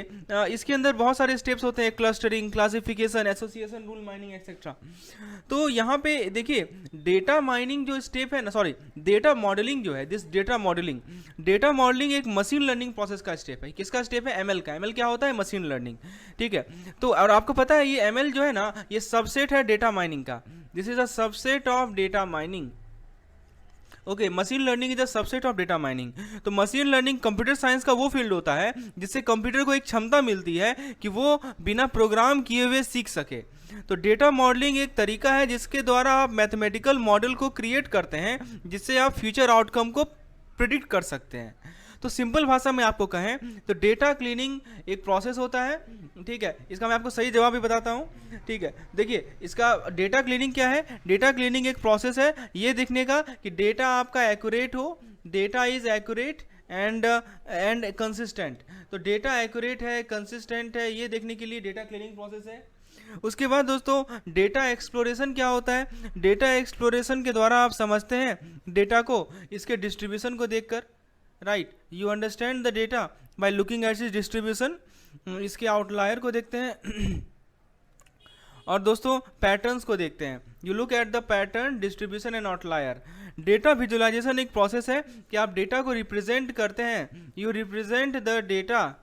इसके अंदर बहुत सारे स्टेप्स होते हैं, clustering, classification, association, rule mining etcetera. तो यहाँ पे देखिए डेटा माइनिंग जो स्टेप है ना, सॉरी डेटा मॉडलिंग जो है, दिस डेटा मॉडलिंग एक मशीन लर्निंग प्रोसेस का स्टेप है। किसका स्टेप है? एमएल का। एमएल क्या होता है? Machine learning. ठीक है। तो और आपको पता है ये एमएल जो है ना, ये सबसेट है डेटा माइनिंग का। This is a subset of data mining. Okay, machine learning is a subset of data mining. तो मशीन लर्निंग कंप्यूटर साइंस का वो फील्ड होता है जिससे कंप्यूटर को एक क्षमता मिलती है कि वो बिना प्रोग्राम किए हुए सीख सके। तो डेटा मॉडलिंग एक तरीका है जिसके द्वारा आप मैथमेटिकल मॉडल को क्रिएट करते हैं, जिससे आप फ्यूचर आउटकम को प्रिडिक्ट कर सकते हैं। तो सिंपल भाषा में आपको कहें तो डेटा क्लीनिंग एक प्रोसेस होता है। ठीक है। इसका मैं आपको सही जवाब भी बताता हूँ। ठीक है। देखिए इसका डेटा क्लीनिंग क्या है। डेटा क्लीनिंग एक प्रोसेस है ये देखने का कि डेटा आपका एक्यूरेट हो, data is accurate and consistent. तो डेटा एक्यूरेट है, कंसिस्टेंट है, ये देखने के लिए डेटा क्लीनिंग प्रोसेस है। उसके बाद दोस्तों डेटा एक्सप्लोरेशन क्या होता है। डेटा एक्सप्लोरेशन के द्वारा आप समझते हैं डेटा को इसके डिस्ट्रीब्यूशन को देखकर, right. You understand the data by looking at its distribution, इसके आउटलायर को देखते हैं और दोस्तों पैटर्न्स को देखते हैं। You look at the pattern, distribution and outlier. Data visualisation एक प्रोसेस है कि आप डेटा को रिप्रेजेंट करते हैं। यू रिप्रेजेंट द डेटा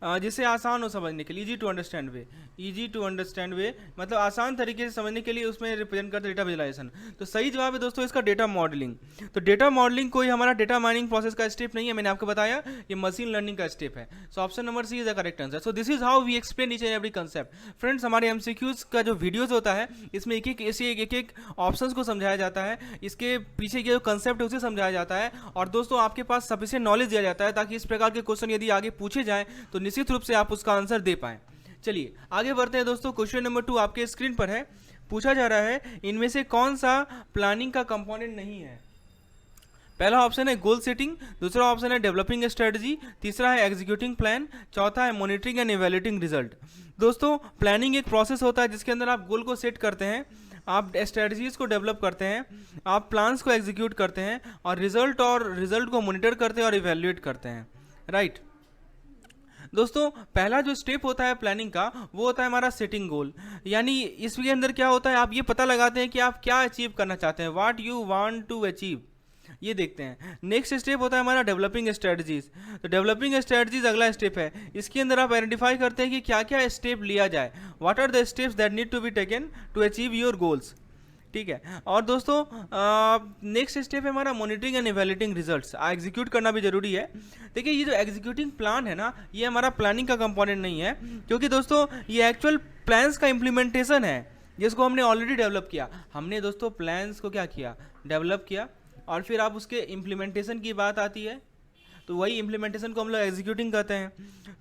जिसे आसान हो समझने के लिए, easy to understand way. Easy to understand way मतलब आसान तरीके से समझने के लिए उसमें रिप्रेजेंट करते डेटा विजुअलाइजेशन। तो सही जवाब है दोस्तों इसका डेटा मॉडलिंग। तो डेटा मॉडलिंग कोई हमारा डेटा माइनिंग प्रोसेस का स्टेप नहीं है, मैंने आपको बताया ये मशीन लर्निंग का स्टेप है। So option number C is the correct answer. So this is how we explain each and every concept. Friends हमारे एमसीक्यूज का जो वीडियोज होता है इसमें एक एक ऑप्शंस को समझाया जाता है, इसके पीछे के जो कंसेप्ट है उसे समझाया जाता है और दोस्तों आपके पास सफिशिएंट नॉलेज दिया जाता है ताकि इस प्रकार के क्वेश्चन यदि आगे पूछे जाएं तो निश्चित रूप से आप उसका आंसर दे पाएं। चलिए आगे बढ़ते हैं दोस्तों। क्वेश्चन नंबर 2 आपके स्क्रीन पर है। पूछा जा रहा है इनमें से कौन सा प्लानिंग का कंपोनेंट नहीं है। पहला ऑप्शन है गोल सेटिंग, दूसरा ऑप्शन है डेवलपिंग स्ट्रेटजी, तीसरा है एग्जीक्यूटिंग प्लान, चौथा है मॉनिटरिंग एंड इवैल्यूएटिंग रिजल्ट। दोस्तों प्लानिंग एक प्रोसेस होता है जिसके अंदर आप गोल को सेट करते हैं, आप स्ट्रेटजीज को डेवलप करते हैं, आप प्लान्स को एग्जीक्यूट करते हैं और रिजल्ट को मॉनिटर करते हैं और इवैल्यूएट करते हैं, राइट। दोस्तों पहला जो स्टेप होता है प्लानिंग का वो होता है हमारा सेटिंग गोल। यानी इसके अंदर क्या होता है, आप ये पता लगाते हैं कि आप क्या अचीव करना चाहते हैं, what you want to achieve, ये देखते हैं। नेक्स्ट स्टेप होता है हमारा डेवलपिंग स्ट्रेटजीज। तो डेवलपिंग स्ट्रेटजीज अगला स्टेप है। इसके अंदर आप आइडेंटिफाई करते हैं कि क्या क्या स्टेप लिया जाए, what are the steps that need to be taken to achieve your goals, ठीक है। और दोस्तों नेक्स्ट स्टेप है हमारा monitoring and evaluating results. Execute करना भी जरूरी है। देखिए ये जो एग्जीक्यूटिंग प्लान है ना ये हमारा प्लानिंग का कंपोनेंट नहीं है, क्योंकि दोस्तों ये एक्चुअल प्लान्स का इम्प्लीमेंटेशन है जिसको हमने ऑलरेडी डेवलप किया। हमने दोस्तों प्लान्स को क्या किया, डेवलप किया और फिर आप उसके इम्प्लीमेंटेशन की बात आती है तो वही इम्प्लीमेंटेशन को हम लोग एग्जीक्यूटिंग कहते हैं।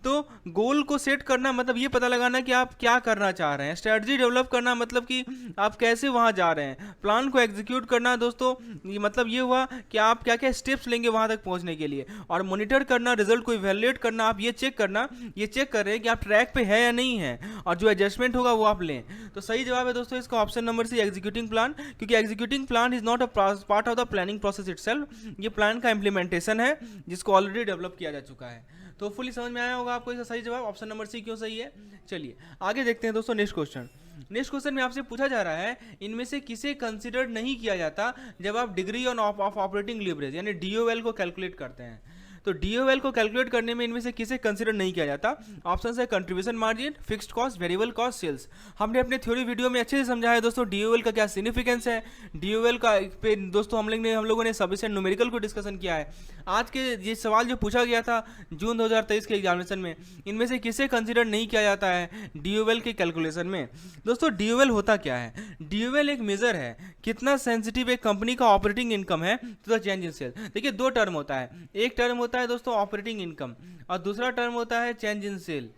तो गोल को सेट करना मतलब ये पता लगाना कि आप क्या करना चाह रहे हैं, स्ट्रेटजी डेवलप करना मतलब कि आप कैसे वहाँ जा रहे हैं, प्लान को एग्जीक्यूट करना दोस्तों ये मतलब ये हुआ कि आप क्या क्या स्टेप्स लेंगे वहाँ तक पहुँचने के लिए, और मॉनिटर करना, रिजल्ट को इवैल्यूएट करना, आप ये चेक कर रहे हैं कि आप ट्रैक पे है या नहीं है और जो एडजस्टमेंट होगा वो आप लें। तो सही जवाब है दोस्तों इसका option number C executing plan, क्योंकि executing plan is not a part of the planning process itself, ये प्लान का इम्प्लीमेंटेशन है जिसको ऑलरेडी डेवलप किया जा चुका है। तो फुली समझ में आया होगा आपको इसका सही जवाब ऑप्शन नंबर सी क्यों सही है। चलिए आगे देखते हैं दोस्तों नेक्स्ट क्वेश्चन। नेक्स्ट क्वेश्चन में आपसे पूछा जा रहा है इनमें से किसे कंसीडर नहीं किया जाता जब आप degree on off operating leverage यानी DOL को कैलकुलेट करते हैं। तो DOL को कैलकुलेट करने में इनमें से किसे कंसीडर नहीं किया जाता? ऑप्शन है contribution margin, fixed cost, variable cost, sales. हमने अपने थ्योरी वीडियो में अच्छे से समझाया है दोस्तों DOL का क्या सिग्निफिकेंस है। DOL का पे दोस्तों हम लोगों ने सफिशिएंट न्यूमेरिकल को डिस्कशन किया है। आज के ये सवाल जो पूछा गया था जून 2023 के एग्जामिनेशन में, इनमें से किसे कंसीडर नहीं किया जाता है DOL के कैलकुलेशन में? दोस्तों DOL होता क्या है? DOL एक मेजर है कितना सेंसिटिव एक कंपनी का ऑपरेटिंग इनकम है to the change in sale. देखिए दो टर्म होता है, एक टर्म होता है दोस्तों ऑपरेटिंग इनकम और दूसरा टर्म होता है चेंज इन सेल।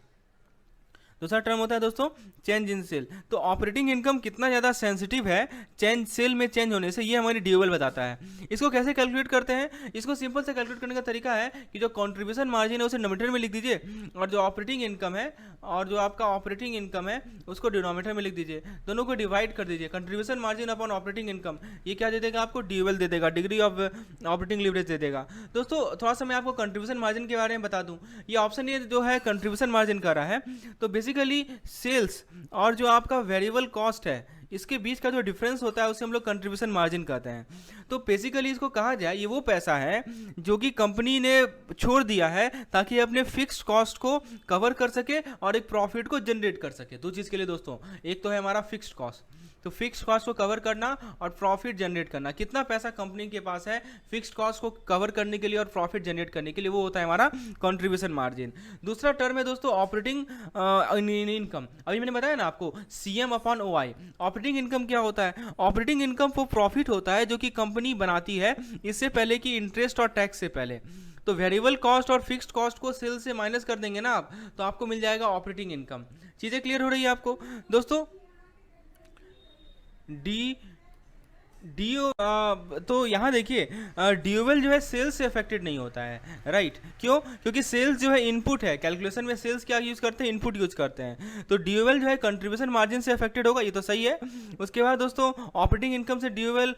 दूसरा टर्म होता है दोस्तों चेंज इन सेल। तो ऑपरेटिंग इनकम कितना ज़्यादा सेंसिटिव है चेंज सेल में चेंज होने से, ये हमारी DOL बताता है। इसको कैसे कैलकुलेट करते हैं? इसको सिंपल से कैलकुलेट करने का तरीका है कि जो कंट्रीब्यूशन मार्जिन है उसे नोमिनेटर में लिख दीजिए और जो ऑपरेटिंग इनकम है और जो आपका ऑपरेटिंग इनकम है उसको डिनोमिनेटर में लिख दीजिए, दोनों को डिवाइड कर दीजिए। Contribution margin upon operating income ये क्या दे देगा आपको? DOL दे देगा, डिग्री ऑफ ऑपरेटिंग लीवरेज दे देगा। दोस्तों थोड़ा सा मैं आपको कंट्रीब्यूशन मार्जिन के बारे में बता दूं। ये ऑप्शन ये जो है कंट्रीब्यूशन मार्जिन का रहा है। तो बेसिकली सेल्स और जो आपका वेरिएबल कॉस्ट है इसके बीच का जो डिफरेंस होता है उसे हम लोग कंट्रीब्यूशन मार्जिन कहते हैं। तो बेसिकली इसको कहा जाए ये वो पैसा है जो कि कंपनी ने छोड़ दिया है ताकि अपने फिक्स्ड कॉस्ट को कवर कर सके और एक प्रॉफिट को जनरेट कर सके। दो चीज़ के लिए दोस्तों, एक तो है हमारा फिक्स्ड कॉस्ट, तो फिक्स्ड कॉस्ट को कवर करना और प्रॉफिट जनरेट करना। कितना पैसा कंपनी के पास है फिक्स्ड कॉस्ट को कवर करने के लिए और प्रॉफिट जनरेट करने के लिए, वो होता है हमारा कंट्रीब्यूशन मार्जिन। दूसरा टर्म है दोस्तों ऑपरेटिंग इनकम। अभी मैंने बताया ना आपको CM upon OI। Operating income क्या होता है? ऑपरेटिंग इनकम वो प्रॉफिट होता है जो कि कंपनी बनाती है इससे पहले कि इंटरेस्ट और टैक्स से पहले। तो वेरिएबल कॉस्ट और फिक्स्ड कॉस्ट को सेल से माइनस कर देंगे ना आप, तो आपको मिल जाएगा ऑपरेटिंग इनकम। चीज़ें क्लियर हो रही है आपको दोस्तों? तो यहाँ देखिए DOL जो है सेल्स से अफेक्टेड नहीं होता है, राइट? क्यों? क्योंकि सेल्स जो है इनपुट है। कैलकुलेशन में सेल्स क्या यूज़ करते हैं? इनपुट यूज़ करते हैं। तो DOL जो है कंट्रीब्यूशन मार्जिन से अफेक्टेड होगा, ये तो सही है। उसके बाद दोस्तों ऑपरेटिंग इनकम से DOL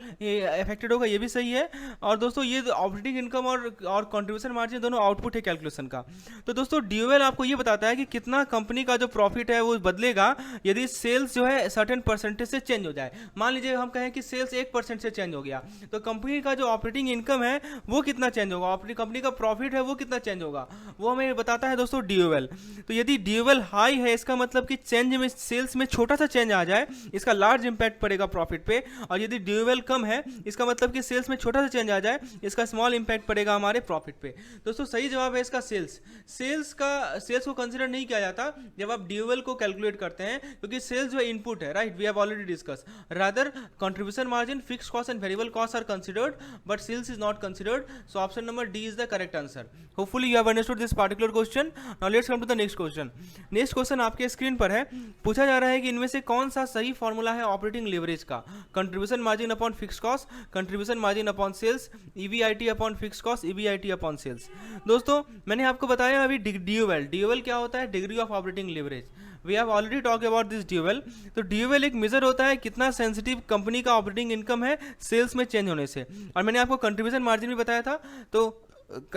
अफेक्टेड होगा, ये भी सही है। और दोस्तों ये ऑपरेटिंग इनकम और कंट्रीब्यूशन मार्जिन दोनों आउटपुट है कैलकुलेशन का। तो दोस्तों DOL आपको ये बताता है कि कितना कंपनी का जो प्रॉफिट है वो बदलेगा यदि सेल्स जो है सर्टेन परसेंटेज से चेंज हो जाए। मान लीजिए हम कहें कि सेल्स 1% से चेंज हो गया, तो कंपनी का जो ऑपरेटिंग इनकम है वो कितना चेंज होगा, अपनी कंपनी का प्रॉफिट है वो कितना चेंज होगा, वो हमें बताता है दोस्तों DOL। तो यदि DOL हाई है इसका मतलब कि चेंज में सेल्स में छोटा सा चेंज आ जाए इसका लार्ज इंपैक्ट पड़ेगा प्रॉफिट पे, और यदि DOL कम है इसका मतलब कि सेल्स में छोटा सा चेंज आ जाए इसका स्मॉल इंपैक्ट पड़ेगा हमारे प्रॉफिट पे। दोस्तों सही जवाब है इसका सेल्स को कंसीडर नहीं किया जाता जब आप DOL को कैलकुलेट करते हैं, क्योंकि सेल्स जो इनपुट है, right? We have already discuss. Rather contribution margin, fixed cost and variable cost are considered but sales is not considered. So option number D is the correct answer. Hopefully you have understood this particular question. Now let's come to the next question. Next question आपके screen पर है। पूछा जा रहा है कि इनमें से कौन सा सही फॉर्मूला है ऑपरेटिंग लेवरेज का? Contribution margin upon fixed cost, contribution margin upon sales, EBIT upon fixed cost, EBIT upon sales. दोस्तों मैंने आपको बताया अभी DOL क्या होता है? Degree of operating leverage. We have already talk about this DOL। तो DOL एक मेजर होता है कितना सेंसिटिव कंपनी का ऑपरेटिंग इनकम है सेल्स में चेंज होने से। और मैंने आपको कंट्रीब्यूशन मार्जिन भी बताया था। तो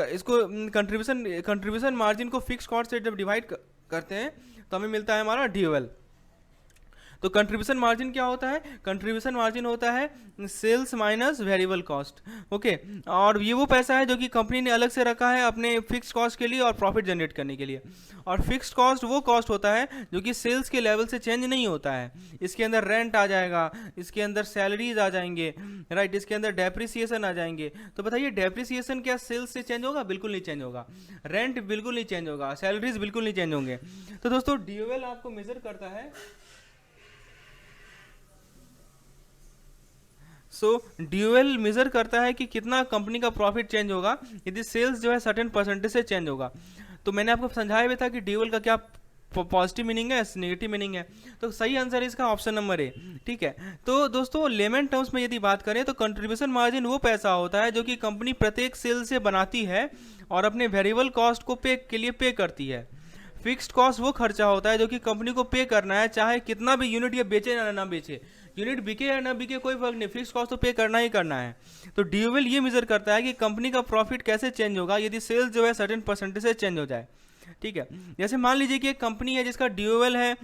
इसको कंट्रीब्यूशन मार्जिन को फिक्स कॉस्ट से जब डिवाइड करते हैं तो हमें मिलता है हमारा DOL। तो कंट्रीब्यूशन मार्जिन क्या होता है? कंट्रीब्यूशन मार्जिन होता है sales minus variable cost. Okay, और ये वो पैसा है जो कि कंपनी ने अलग से रखा है अपने फिक्स कॉस्ट के लिए और प्रॉफिट जनरेट करने के लिए। और फिक्स कॉस्ट वो कॉस्ट होता है जो कि सेल्स के लेवल से चेंज नहीं होता है। इसके अंदर रेंट आ जाएगा, इसके अंदर सैलरीज आ जाएंगे, राइट? इसके अंदर डेप्रिसिएशन आ जाएंगे। तो बताइए डेप्रिसिएशन क्या सेल्स से चेंज होगा? बिल्कुल नहीं चेंज होगा। रेंट बिल्कुल नहीं चेंज होगा, सैलरीज बिल्कुल नहीं चेंज होंगे। तो दोस्तों DOL आपको मेजर करता है। DOL मेजर करता है कि कितना कंपनी का प्रॉफिट चेंज होगा यदि सेल्स जो है सर्टेन परसेंटेज से चेंज होगा। तो मैंने आपको समझाया भी था कि DOL का क्या पॉजिटिव मीनिंग है, नेगेटिव मीनिंग है। तो सही आंसर है इसका ऑप्शन नंबर A। ठीक है, तो दोस्तों लेमन टर्म्स में यदि बात करें तो कंट्रीब्यूशन मार्जिन वो पैसा होता है जो कि कंपनी प्रत्येक सेल से बनाती है और अपने वेरिएबल कॉस्ट को के लिए पे करती है। फिक्स्ड कॉस्ट वो खर्चा होता है जो कि कंपनी को पे करना है, चाहे कितना भी यूनिट ये बेचे या ना बेचे। यूनिट बिके या ना बिके कोई फर्क नहीं, फिक्स कॉस्ट तो पे करना ही करना है। तो DOL ये मेजर करता है कि कंपनी का प्रॉफिट कैसे चेंज होगा यदि सेल्स जो है सर्टेन परसेंटेज से चेंज हो जाए। ठीक है। जैसे मान लीजिए कि एक कंपनी है जिसका ड्यूएल है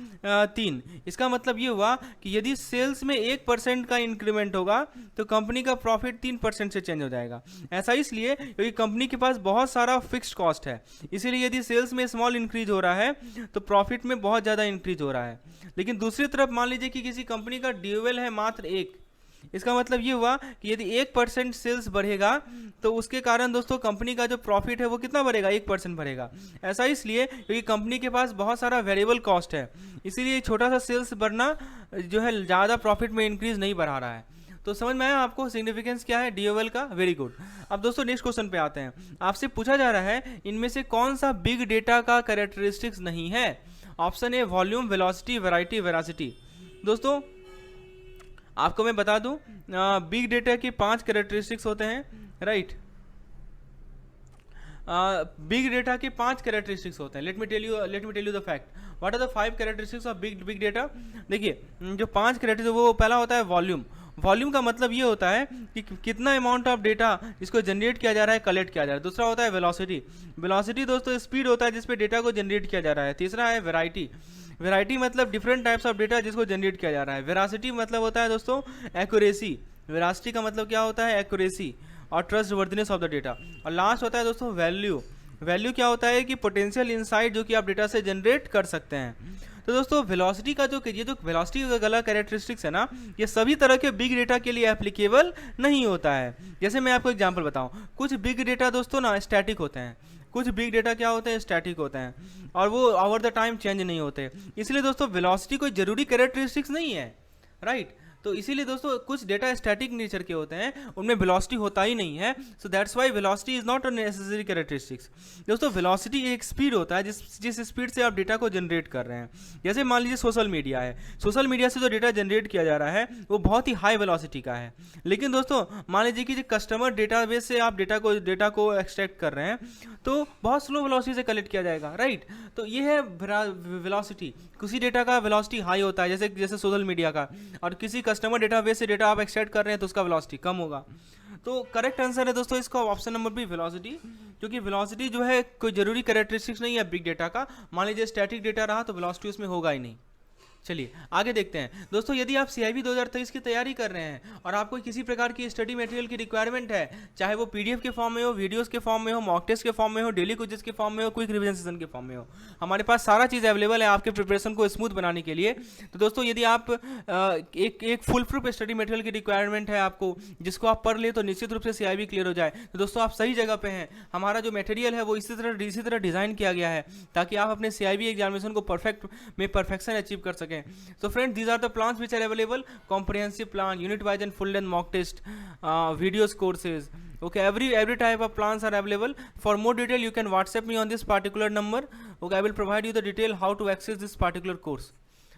3, इसका मतलब ये हुआ कि यदि सेल्स में 1% का इंक्रीमेंट होगा तो कंपनी का प्रॉफिट 3% से चेंज हो जाएगा। ऐसा इसलिए क्योंकि कंपनी के पास बहुत सारा फिक्स्ड कॉस्ट है, इसीलिए यदि सेल्स में स्मॉल इंक्रीज हो रहा है तो प्रॉफिट में बहुत ज़्यादा इंक्रीज हो रहा है। लेकिन दूसरी तरफ मान लीजिए कि किसी कंपनी का ड्यूएल है मात्र 1, इसका मतलब ये हुआ कि यदि 1% सेल्स बढ़ेगा तो उसके कारण दोस्तों कंपनी का जो प्रॉफिट है वो कितना बढ़ेगा, 1% बढ़ेगा। ऐसा इसलिए क्योंकि कंपनी के पास बहुत सारा वेरिएबल कॉस्ट है, इसीलिए छोटा सा सेल्स बढ़ना जो है ज़्यादा प्रॉफिट में इंक्रीज नहीं बढ़ा रहा है। तो समझ में आया आपको सिग्निफिकेंस क्या है ड्यूएल का? Very good. अब दोस्तों नेक्स्ट क्वेश्चन पे आते हैं। आपसे पूछा जा रहा है इनमें से कौन सा बिग डेटा का कैरेक्टरिस्टिक्स नहीं है? Option A volume, velocity, variety, veracity. दोस्तों आपको मैं बता दूं बिग डेटा की 5 कैरेक्टरिस्टिक्स होते हैं, राइट। बिग डेटा के 5 कैरेक्टरिस्टिक्स होते हैं। Let me tell you the fact. What are the 5 characteristics of big data? देखिए जो 5 कैरेक्टरिस्टिक्स, वो पहला होता है वॉल्यूम। वॉल्यूम का मतलब ये होता है कि कितना अमाउंट ऑफ डेटा इसको जनरेट किया जा रहा है, कलेक्ट किया जा रहा है। दूसरा होता है वेलोसिटी। वेलोसिटी दोस्तों स्पीड होता है जिसपे डेटा को जनरेट किया जा रहा है। तीसरा है वैरायटी। वैरायटी मतलब डिफरेंट टाइप्स ऑफ डेटा जिसको जनरेट किया जा रहा है। वेरासिटी मतलब होता है दोस्तों एक्यूरेसी। वेरासिटी का मतलब क्या होता है? एक्यूरेसी और trust worthiness of the data. और लास्ट होता है दोस्तों वैल्यू। वैल्यू क्या होता है कि पोटेंशियल इनसाइट जो कि आप डेटा से जनरेट कर सकते हैं। तो दोस्तों वेलोसिटी का ये जो वेलोसिटी का गला कैरेक्टरिस्टिक्स है ना, ये सभी तरह के बिग डेटा के लिए एप्लीकेबल नहीं होता है। जैसे मैं आपको एग्जांपल बताऊं, कुछ बिग डेटा दोस्तों ना स्टैटिक होते हैं, कुछ बिग डेटा क्या होते हैं? स्टैटिक होते हैं, और वो ओवर द टाइम चेंज नहीं होते। इसलिए दोस्तों वेलोसिटी कोई जरूरी कैरेक्टरिस्टिक्स नहीं है, राइट। तो इसीलिए दोस्तों कुछ डेटा स्टैटिक नेचर के होते हैं, उनमें वेलोसिटी होता ही नहीं है। So that's why velocity is not a necessary characteristics. दोस्तों वेलोसिटी एक स्पीड होता है जिस स्पीड से आप डेटा को जनरेट कर रहे हैं। जैसे मान लीजिए सोशल मीडिया है, सोशल मीडिया से जो डेटा जनरेट किया जा रहा है वो बहुत ही हाई वेलोसिटी का है। लेकिन दोस्तों मान लीजिए कि जो कस्टमर डेटाबेस से आप डेटा को एक्सट्रैक्ट कर रहे हैं तो बहुत स्लो वेलोसिटी से कलेक्ट किया जाएगा, राइट। तो ये है वेलोसिटी। किसी डेटा का वेलोसिटी हाई होता है जैसे सोशल मीडिया का, और किसी कस्टमर डेटाबेस से डेटा आप एक्सट्रैक्ट कर रहे हैं तो उसका वेलोसिटी कम होगा। तो करेक्ट आंसर है दोस्तों इसका ऑप्शन नंबर बी, वेलोसिटी। क्योंकि वेलोसिटी जो है कोई जरूरी कैरेक्टरिस्टिक्स नहीं है बिग डेटा का। मान लीजिए स्टैटिक डेटा रहा तो वेलोसिटी उसमें होगा ही नहीं। चलिए आगे देखते हैं दोस्तों। यदि आप CIB 2023 की तैयारी कर रहे हैं और आपको किसी प्रकार की स्टडी मटेरियल की रिक्वायरमेंट है, चाहे वो PDF के फॉर्म में हो, वीडियोस के फॉर्म में हो, मॉक टेस्ट के फॉर्म में हो, डेली क्विज़ेस के फॉर्म में हो, क्विक रिवीजन सेशन के फॉर्म में हो, हमारे पास सारा चीज़ अवेलेबल है आपके प्रिपरेशन को स्मूथ बनाने के लिए। तो दोस्तों यदि आप एक फुल प्रूफ स्टडी मटेरियल की रिक्वायरमेंट है आपको, जिसको आप पढ़ ले तो निश्चित रूप से CIB क्लियर हो जाए, तो दोस्तों आप सही जगह पे हैं। हमारा जो मटेरियल है वो इसी तरह डिज़ाइन किया गया है ताकि आप अपने CIB एग्जामिनेशन को परफेक्शन अचीव कर सकें। तो friend these are the plans which are available: comprehensive plan, unit wise and full length mock test, videos courses. Okay, every type of plans are available. For more detail you can WhatsApp me on this particular number. Okay, I will provide you the detail how to access this particular course.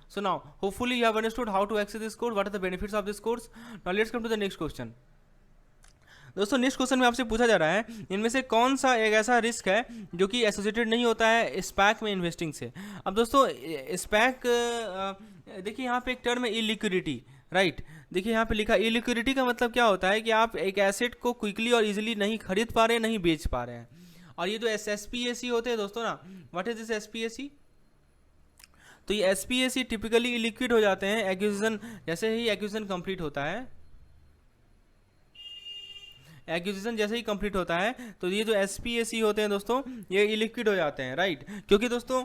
So now hopefully you have understood how to access this course, what are the benefits of this course. Now let's come to the next question. दोस्तों next question में आपसे पूछा जा रहा है इनमें से कौन सा एक ऐसा रिस्क है जो कि एसोसिएटेड नहीं होता है स्पैक में इन्वेस्टिंग से। अब दोस्तों स्पैक देखिए यहाँ पे एक टर्म है इलिक्विडिटी, राइट। देखिए यहाँ पे लिखा इलिक्विडिटी का मतलब क्या होता है कि आप एक एसेट को क्विकली और इजीली नहीं खरीद पा रहे हैं, नहीं बेच पा रहे हैं। और ये जो SPAC होते हैं दोस्तों ना, व्हाट इज दिस SPAC? तो ये SPAC टिपिकली इलिक्विड हो जाते हैं एक्विजिशन, जैसे ही एक्विजिशन कंप्लीट होता है। एक्विजिशन जैसे ही कंप्लीट होता है तो ये जो SPAC होते हैं दोस्तों ये इलिक्विड हो जाते हैं, राइट। क्योंकि दोस्तों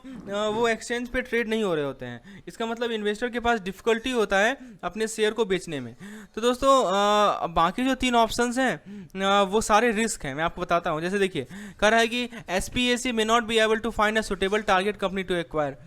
वो एक्सचेंज पे ट्रेड नहीं हो रहे होते हैं। इसका मतलब इन्वेस्टर के पास डिफिकल्टी होता है अपने शेयर को बेचने में। तो दोस्तों बाकी जो 3 ऑप्शंस हैं वो सारे रिस्क हैं, मैं आपको बताता हूँ। जैसे देखिए कह रहा है कि SPAC may not be able to find a suitable target company to acquire.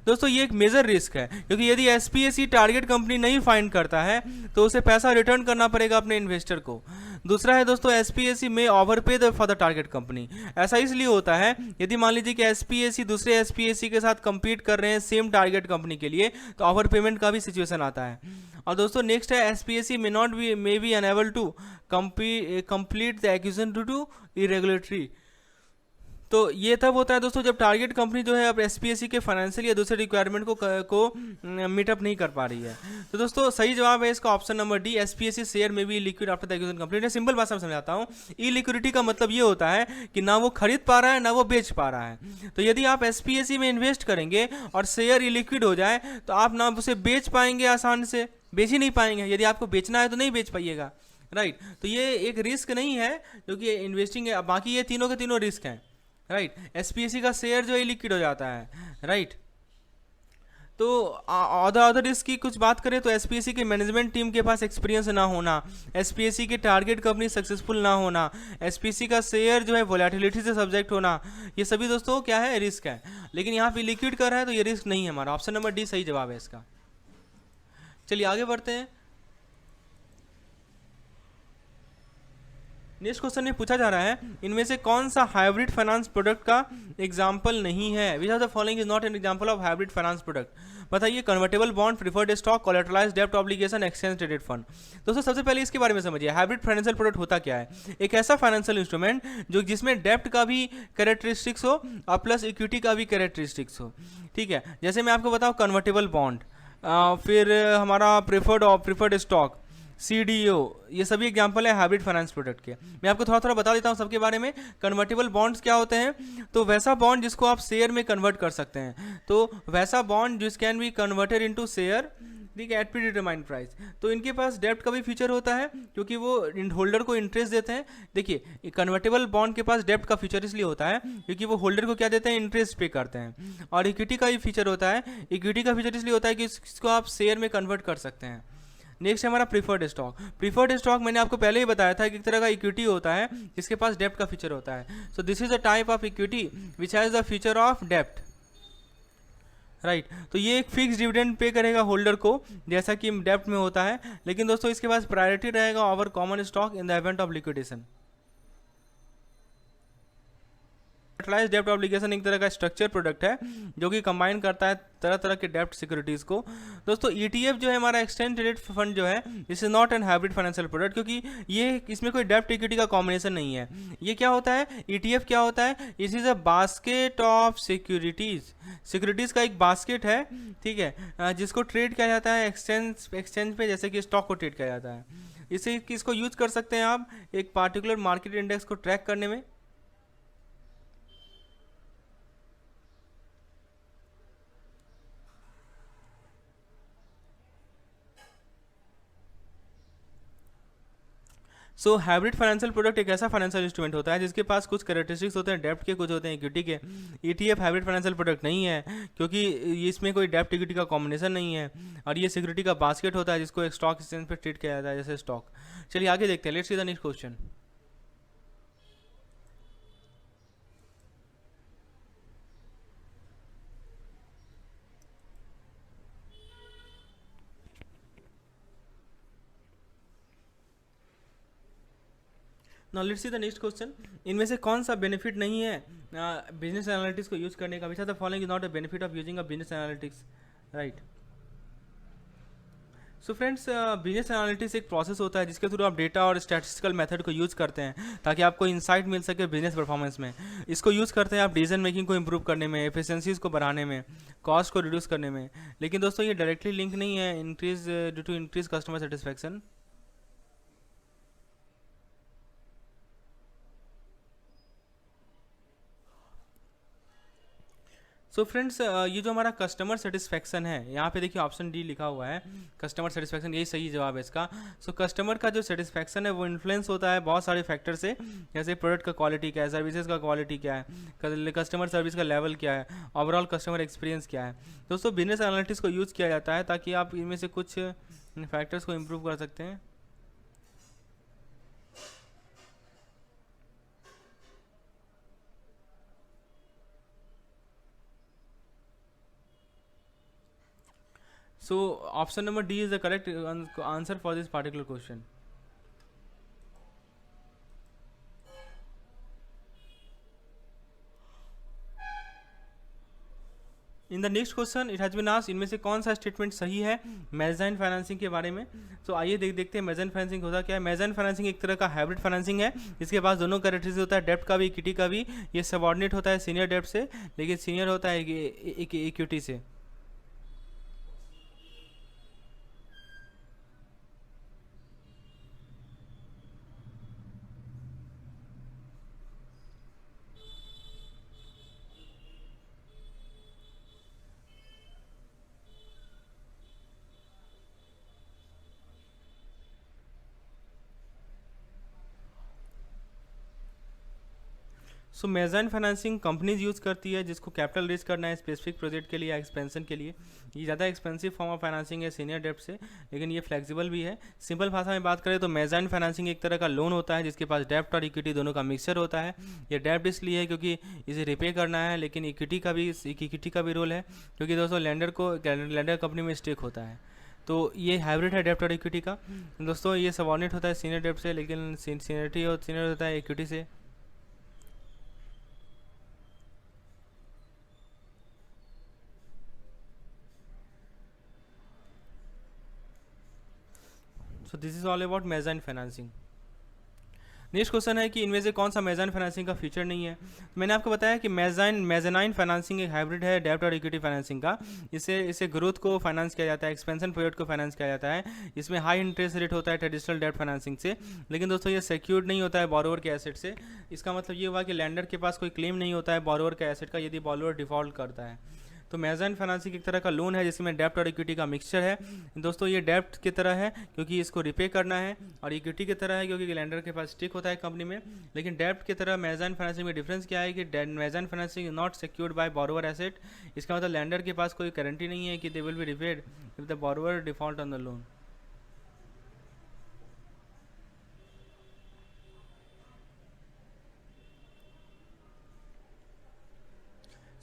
दोस्तों ये एक मेजर रिस्क है, क्योंकि यदि SPAC टारगेट कंपनी नहीं फाइंड करता है तो उसे पैसा रिटर्न करना पड़ेगा अपने इन्वेस्टर को। दूसरा है दोस्तों SPAC में overpay for the target company. ऐसा इसलिए होता है यदि मान लीजिए कि SPAC दूसरे SPAC के साथ compete कर रहे हैं सेम टारगेट कंपनी के लिए, तो ओवर पेमेंट का भी सिचुएशन आता है। और दोस्तों नेक्स्ट है SPAC may be unable to complete the acquisition due to regulatory तो ये तब होता है दोस्तों जब टारगेट कंपनी जो है अब एसपीएससी के फाइनेंशियल या दूसरे रिक्वायरमेंट को मीटअप नहीं कर पा रही है। तो दोस्तों सही जवाब है इसका option number D, SPSC share में भी liquid after the acquisition complete. Simple भाषा में समझाता हूँ, ई लिक्विडिटी का मतलब ये होता है कि ना वो खरीद पा रहा है ना वो बेच पा रहा है। तो यदि आप एसपीएससी में इन्वेस्ट करेंगे और शेयर ई लिक्विड हो जाए तो आप ना उसे बेच पाएंगे, आसान से बेच ही नहीं पाएंगे। यदि आपको बेचना है तो नहीं बेच पाइएगा, राइट। तो ये एक रिस्क नहीं है जो कि इन्वेस्टिंग है, बाकी ये तीनों के तीनों रिस्क हैं, राइट। एसपीएससी का शेयर जो है लिक्विड हो जाता है, राइट। तो अदर रिस्क की कुछ बात करें तो एसपीएससी के मैनेजमेंट टीम के पास एक्सपीरियंस ना होना, एसपीएससी के टारगेट कंपनी सक्सेसफुल ना होना, एसपीएससी का शेयर जो है वोलेटिलिटी से सब्जेक्ट होना, ये सभी दोस्तों क्या है, रिस्क है। लेकिन यहाँ पे लिक्विड कर रहा है तो ये रिस्क नहीं है हमारा। ऑप्शन नंबर डी सही जवाब है इसका। चलिए आगे बढ़ते हैं। नेक्स्ट क्वेश्चन में पूछा जा रहा है इनमें से कौन सा हाइब्रिड फाइनेंस प्रोडक्ट का एग्जांपल नहीं है। विच of the following is not an example of hybrid finance product. बताइए, convertible bond, preferred stock, collateralised डेब्ट ऑब्लिगेशन, एक्सचेंज ट्रेडेड फंड। दोस्तों सबसे पहले इसके बारे में समझिए, हाइब्रिड फाइनेंशियल प्रोडक्ट होता क्या है। एक ऐसा फाइनेंशियल इंस्ट्रूमेंट जो जिसमें डेब्ट का भी कैरेक्टरिस्टिक्स हो और प्लस इक्विटी का भी कैरेक्टरिस्टिक्स हो, ठीक है। जैसे मैं आपको बताऊँ कन्वर्टेबल बॉन्ड, फिर हमारा प्रीफर्ड स्टॉक, सीडीओ, ये सभी एग्जांपल है हाइब्रिड फाइनेंस प्रोडक्ट के। मैं आपको थोड़ा थोड़ा बता देता हूँ सबके बारे में। कन्वर्टेबल बॉन्ड्स क्या होते हैं, तो वैसा बॉन्ड जिसको आप शेयर में कन्वर्ट कर सकते हैं, तो वैसा बॉन्ड जिस can be converted into share, ठीक है, एट प्री डिटरमाइंड प्राइस। तो इनके पास डेब्ट का भी फीचर होता है क्योंकि वो होल्डर को इंटरेस्ट देते हैं। देखिए कन्वर्टेबल बॉन्ड के पास डेब्ट का फीचर इसलिए होता है क्योंकि वो होल्डर को क्या देते हैं, इंटरेस्ट पे करते हैं। और इक्विटी का भी फीचर होता है, इक्विटी का फीचर इसलिए होता है कि इसको आप शेयर में कन्वर्ट कर सकते हैं। नेक्स्ट है हमारा प्रीफर्ड स्टॉक। प्रीफर्ड स्टॉक मैंने आपको पहले ही बताया था कि एक तरह का इक्विटी होता है जिसके पास डेब्ट का फीचर होता है। सो this is a type of equity which has the feature of डेब्ट, राइट। तो ये एक फिक्स डिविडेंड पे करेगा होल्डर को जैसा कि डेब्ट में होता है, लेकिन दोस्तों इसके पास प्रायोरिटी रहेगा over common stock in the event of liquidation. Capitalised डेब्ट ऑब्लिगेशन एक तरह का स्ट्रक्चर प्रोडक्ट है जो कि कंबाइन करता है तरह तरह के डेब्ट सिक्योरिटीज को। दोस्तों ईटीएफ जो है हमारा एक्सचेंज ट्रेडेड फंड जो है, this is not an hybrid financial product क्योंकि ये इसमें कोई डेब्ट इक्विटी का कॉम्बिनेशन नहीं है। ये क्या होता है, ईटीएफ क्या होता है, it is a basket of securities. Securities का एक बास्केट है, ठीक है, जिसको ट्रेड किया जाता है एक्सचेंज पे, जैसे कि स्टॉक को ट्रेड किया जाता है। इसे किसको यूज कर सकते हैं आप, एक पार्टिकुलर मार्केट इंडेक्स को ट्रैक करने में। सो हाइब्रिड फाइनेंशियल प्रोडक्ट एक ऐसा फाइनेंशियल इंस्ट्रूमेंट होता है जिसके पास कुछ कैरेक्टरिस्टिक्स होते हैं डेब्ट के, कुछ होते हैं इक्विटी के। ईटीएफ हाइब्रिड फाइनेंशियल प्रोडक्ट नहीं है क्योंकि इसमें कोई डेब्ट इक्विटी का कॉम्बिनेशन नहीं है, और ये सिक्योरिटी का बास्केट होता है जिसको एक स्टॉक एक्सचेंज पर ट्रेड किया जाता है जैसे स्टॉक। चलिए आगे देखते हैं, let's see the next question. Now let's see the next question. इनमें से कौन सा बेनिफिट नहीं है बिजनेस एनालिटिक्स को यूज करने का। Which are the following is not a benefit of using a business analytics, right. So friends, business analytics एक प्रोसेस होता है जिसके थ्रू आप डेटा और स्टैटिस्टिकल मेथड को यूज़ करते हैं ताकि आपको इंसाइट मिल सके बिजनेस परफॉर्मेंस में। इसको यूज़ करते हैं आप डिसीजन मेकिंग को इंप्रूव करने में, एफिशिएंसीज को बढ़ाने में, कॉस्ट को रिड्यूस करने में। लेकिन दोस्तों ये डायरेक्टली लिंक नहीं है increase due to increase customer satisfaction. So friends, ये जो हमारा कस्टमर सेटिस्फैक्शन है, यहाँ पे देखिए ऑप्शन डी लिखा हुआ है कस्टमर सेटिस्फैक्शन, यही सही जवाब है इसका। सो कस्टमर का जो सेटिस्फैक्शन है वो इन्फ्लुएंस होता है बहुत सारे फैक्टर से, जैसे प्रोडक्ट का क्वालिटी क्या है, सर्विसेज का क्वालिटी क्या है, कस्टमर सर्विस का लेवल क्या है, ओवरऑल कस्टमर एक्सपीरियंस क्या है। दोस्तों बिजनेस एनालिटिक्स को यूज़ किया जाता है ताकि आप इनमें से कुछ फैक्टर्स को इम्प्रूव कर सकते हैं। So option number D is the correct answer for this particular question. In the next question it has been asked, इनमें से कौन सा स्टेटमेंट सही है मेजाइन फाइनेंसिंग के बारे में। तो आइए देखते हैं मेजाइन फाइनेंसिंग होता क्या है। मेजाइन फाइनेंसिंग एक तरह का हाइब्रिड फाइनेंसिंग है, इसके पास दोनों कैरेक्टरिस्टिक होता है, डेप्ट का भी इक्विटी का भी। ये सबऑर्डिनेट होता है सीनियर डेप्ट से, लेकिन सीनियर होता है इक्विटी से। सो मेजाइन फाइनेंसिंग कंपनीज यूज़ करती है जिसको कैपिटल रेज करना है स्पेसिफिक प्रोजेक्ट के लिए या एक्सपेंशन के लिए। ये ज़्यादा एक्सपेंसिव फॉर्म ऑफ फाइनेंसिंग है सीनियर डेप्ट से, लेकिन ये फ्लेक्सिबल भी है। सिंपल भाषा में बात करें तो मेजाइन फाइनेंसिंग एक तरह का लोन होता है जिसके पास डेप्ट और इक्विटी दोनों का मिक्सचर होता है। ये डेप्ट इसलिए है क्योंकि इसे रिपे करना है, लेकिन इक्विटी का भी रोल है, क्योंकि दोस्तों लैंडर कंपनी में स्टेक होता है। तो ये हाइब्रिड है डेप्ट और इक्विटी का। दोस्तों ये सबऑर्डिनेट होता है सीनियर डेप्ट से, लेकिन सीनियर होता है इक्विटी से। So this is all about mezzanine financing. Next question है कि इनमें से कौन सा मेजाइन फाइनेंसिंग का फीचर नहीं है। मैंने आपको बताया कि मेजानाइन फाइनेंसिंग एक हाइब्रिड है डेब्ट और इक्विटी फाइनेंसिंग का। इसे ग्रोथ को फाइनेंस किया जाता है, एक्सपेंशन पीरियड को फाइनेंस किया जाता है। इसमें हाई इंटरेस्ट रेट होता है ट्रेडिशनल डेब्ट फाइनेंसिंग से, लेकिन दोस्तों ये सिक्योर्ड नहीं होता है बोरोवर के एसेट से। इसका मतलब ये हुआ कि लैंडर के पास कोई क्लेम नहीं होता है बोरोवर के एसेट का यदि बोरोवर डिफॉल्ट करता है। तो मेजाइन फाइनेंसिंग एक तरह का लोन है जिसमें डेप्ट और इक्विटी का मिक्सचर है। दोस्तों ये डेप्ट की तरह है क्योंकि इसको रिपे करना है, और इक्विटी की तरह है क्योंकि लैंडर के पास स्टेक होता है कंपनी में। लेकिन डेप्ट की तरह मेजाइन फाइनेंसिंग में डिफरेंस क्या है कि mezzanine financing is not secured by borrower asset. इसका मतलब लैंडर के पास कोई गारंटी नहीं है कि they will be repaid if the borrower default on the loan.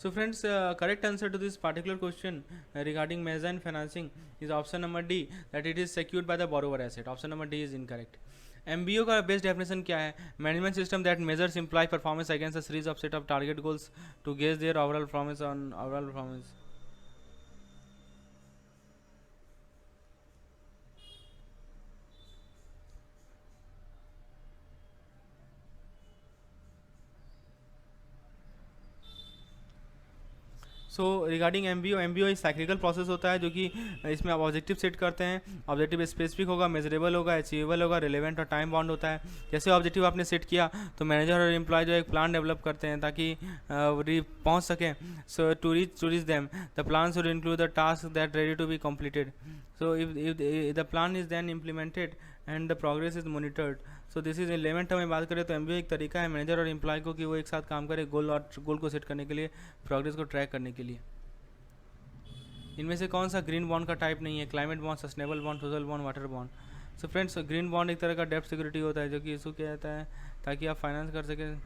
So friends, correct answer to this particular question regarding mezzanine financing is option number D, that it is secured by the borrower asset. Option number D is incorrect. MBO का best definition क्या है? Management system that measures employ performance against a series of set of target goals to gauge their overall performance. So regarding MBO एक cyclical process होता है जो कि इसमें आप ऑब्जेक्टिव सेट करते हैं। ऑब्जेक्टिव स्पेसिफिक होगा, मेजरेबल होगा, अचीवेबल होगा, रिलेवेंट और टाइम बाउंड होता है। जैसे ऑब्जेक्टिव आपने सेट किया तो मैनेजर और एम्प्लॉय जो एक प्लान डेवलप करते हैं ताकि पहुंच सकें। So to reach them the plan should include the task that ready to be completed. So if the plan is then implemented and the progress is monitored. So this is 11 term में बात करें तो MBO एक तरीका है manager और employ को कि वो एक साथ काम करे गोल को सेट करने के लिए, प्रोग्रेस को ट्रैक करने के लिए। इनमें से कौन सा ग्रीन बॉन्ड का टाइप नहीं है? Climate bond, sustainable bond, social bond, water bond. So friends green bond एक तरह का डेप्ट सिक्योरिटी होता है जो कि इशू किया जाता है ताकि आप फाइनेंस कर सकें।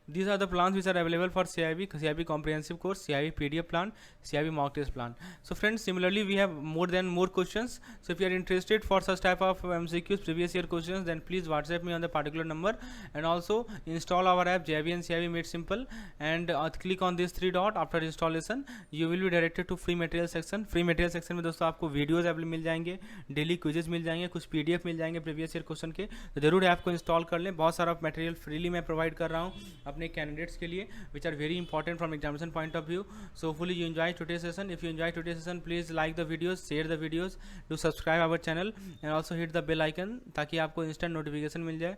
These are the plans which are available for CIB comprehensive course, CIB PDF plan, CIB mock test plan. So friends, similarly we have more questions. So if you are interested for such type of MCQs, previous year questions, then please WhatsApp me on the particular number, and also install our app JIB and CIB Made Simple, and click on this 3 dot. After installation you will be directed to free material section. free material section में दोस्तों आपको videos available मिल जाएंगे, daily quizzes मिल जाएंगे, कुछ PDF मिल जाएंगे previous year question के। तो जरूर ऐप को इंस्टॉल कर लें। बहुत सारा मटेरियल फ्रीली मैं प्रोवाइड कर रहा हूँ अपने कैंडिडेट्स के लिए, which are very important from examination point of view. So hopefully you enjoy today's session. If you enjoy today's session, please like the videos, share the videos, do subscribe our channel and also hit the bell icon ताकि आपको instant notification मिल जाए।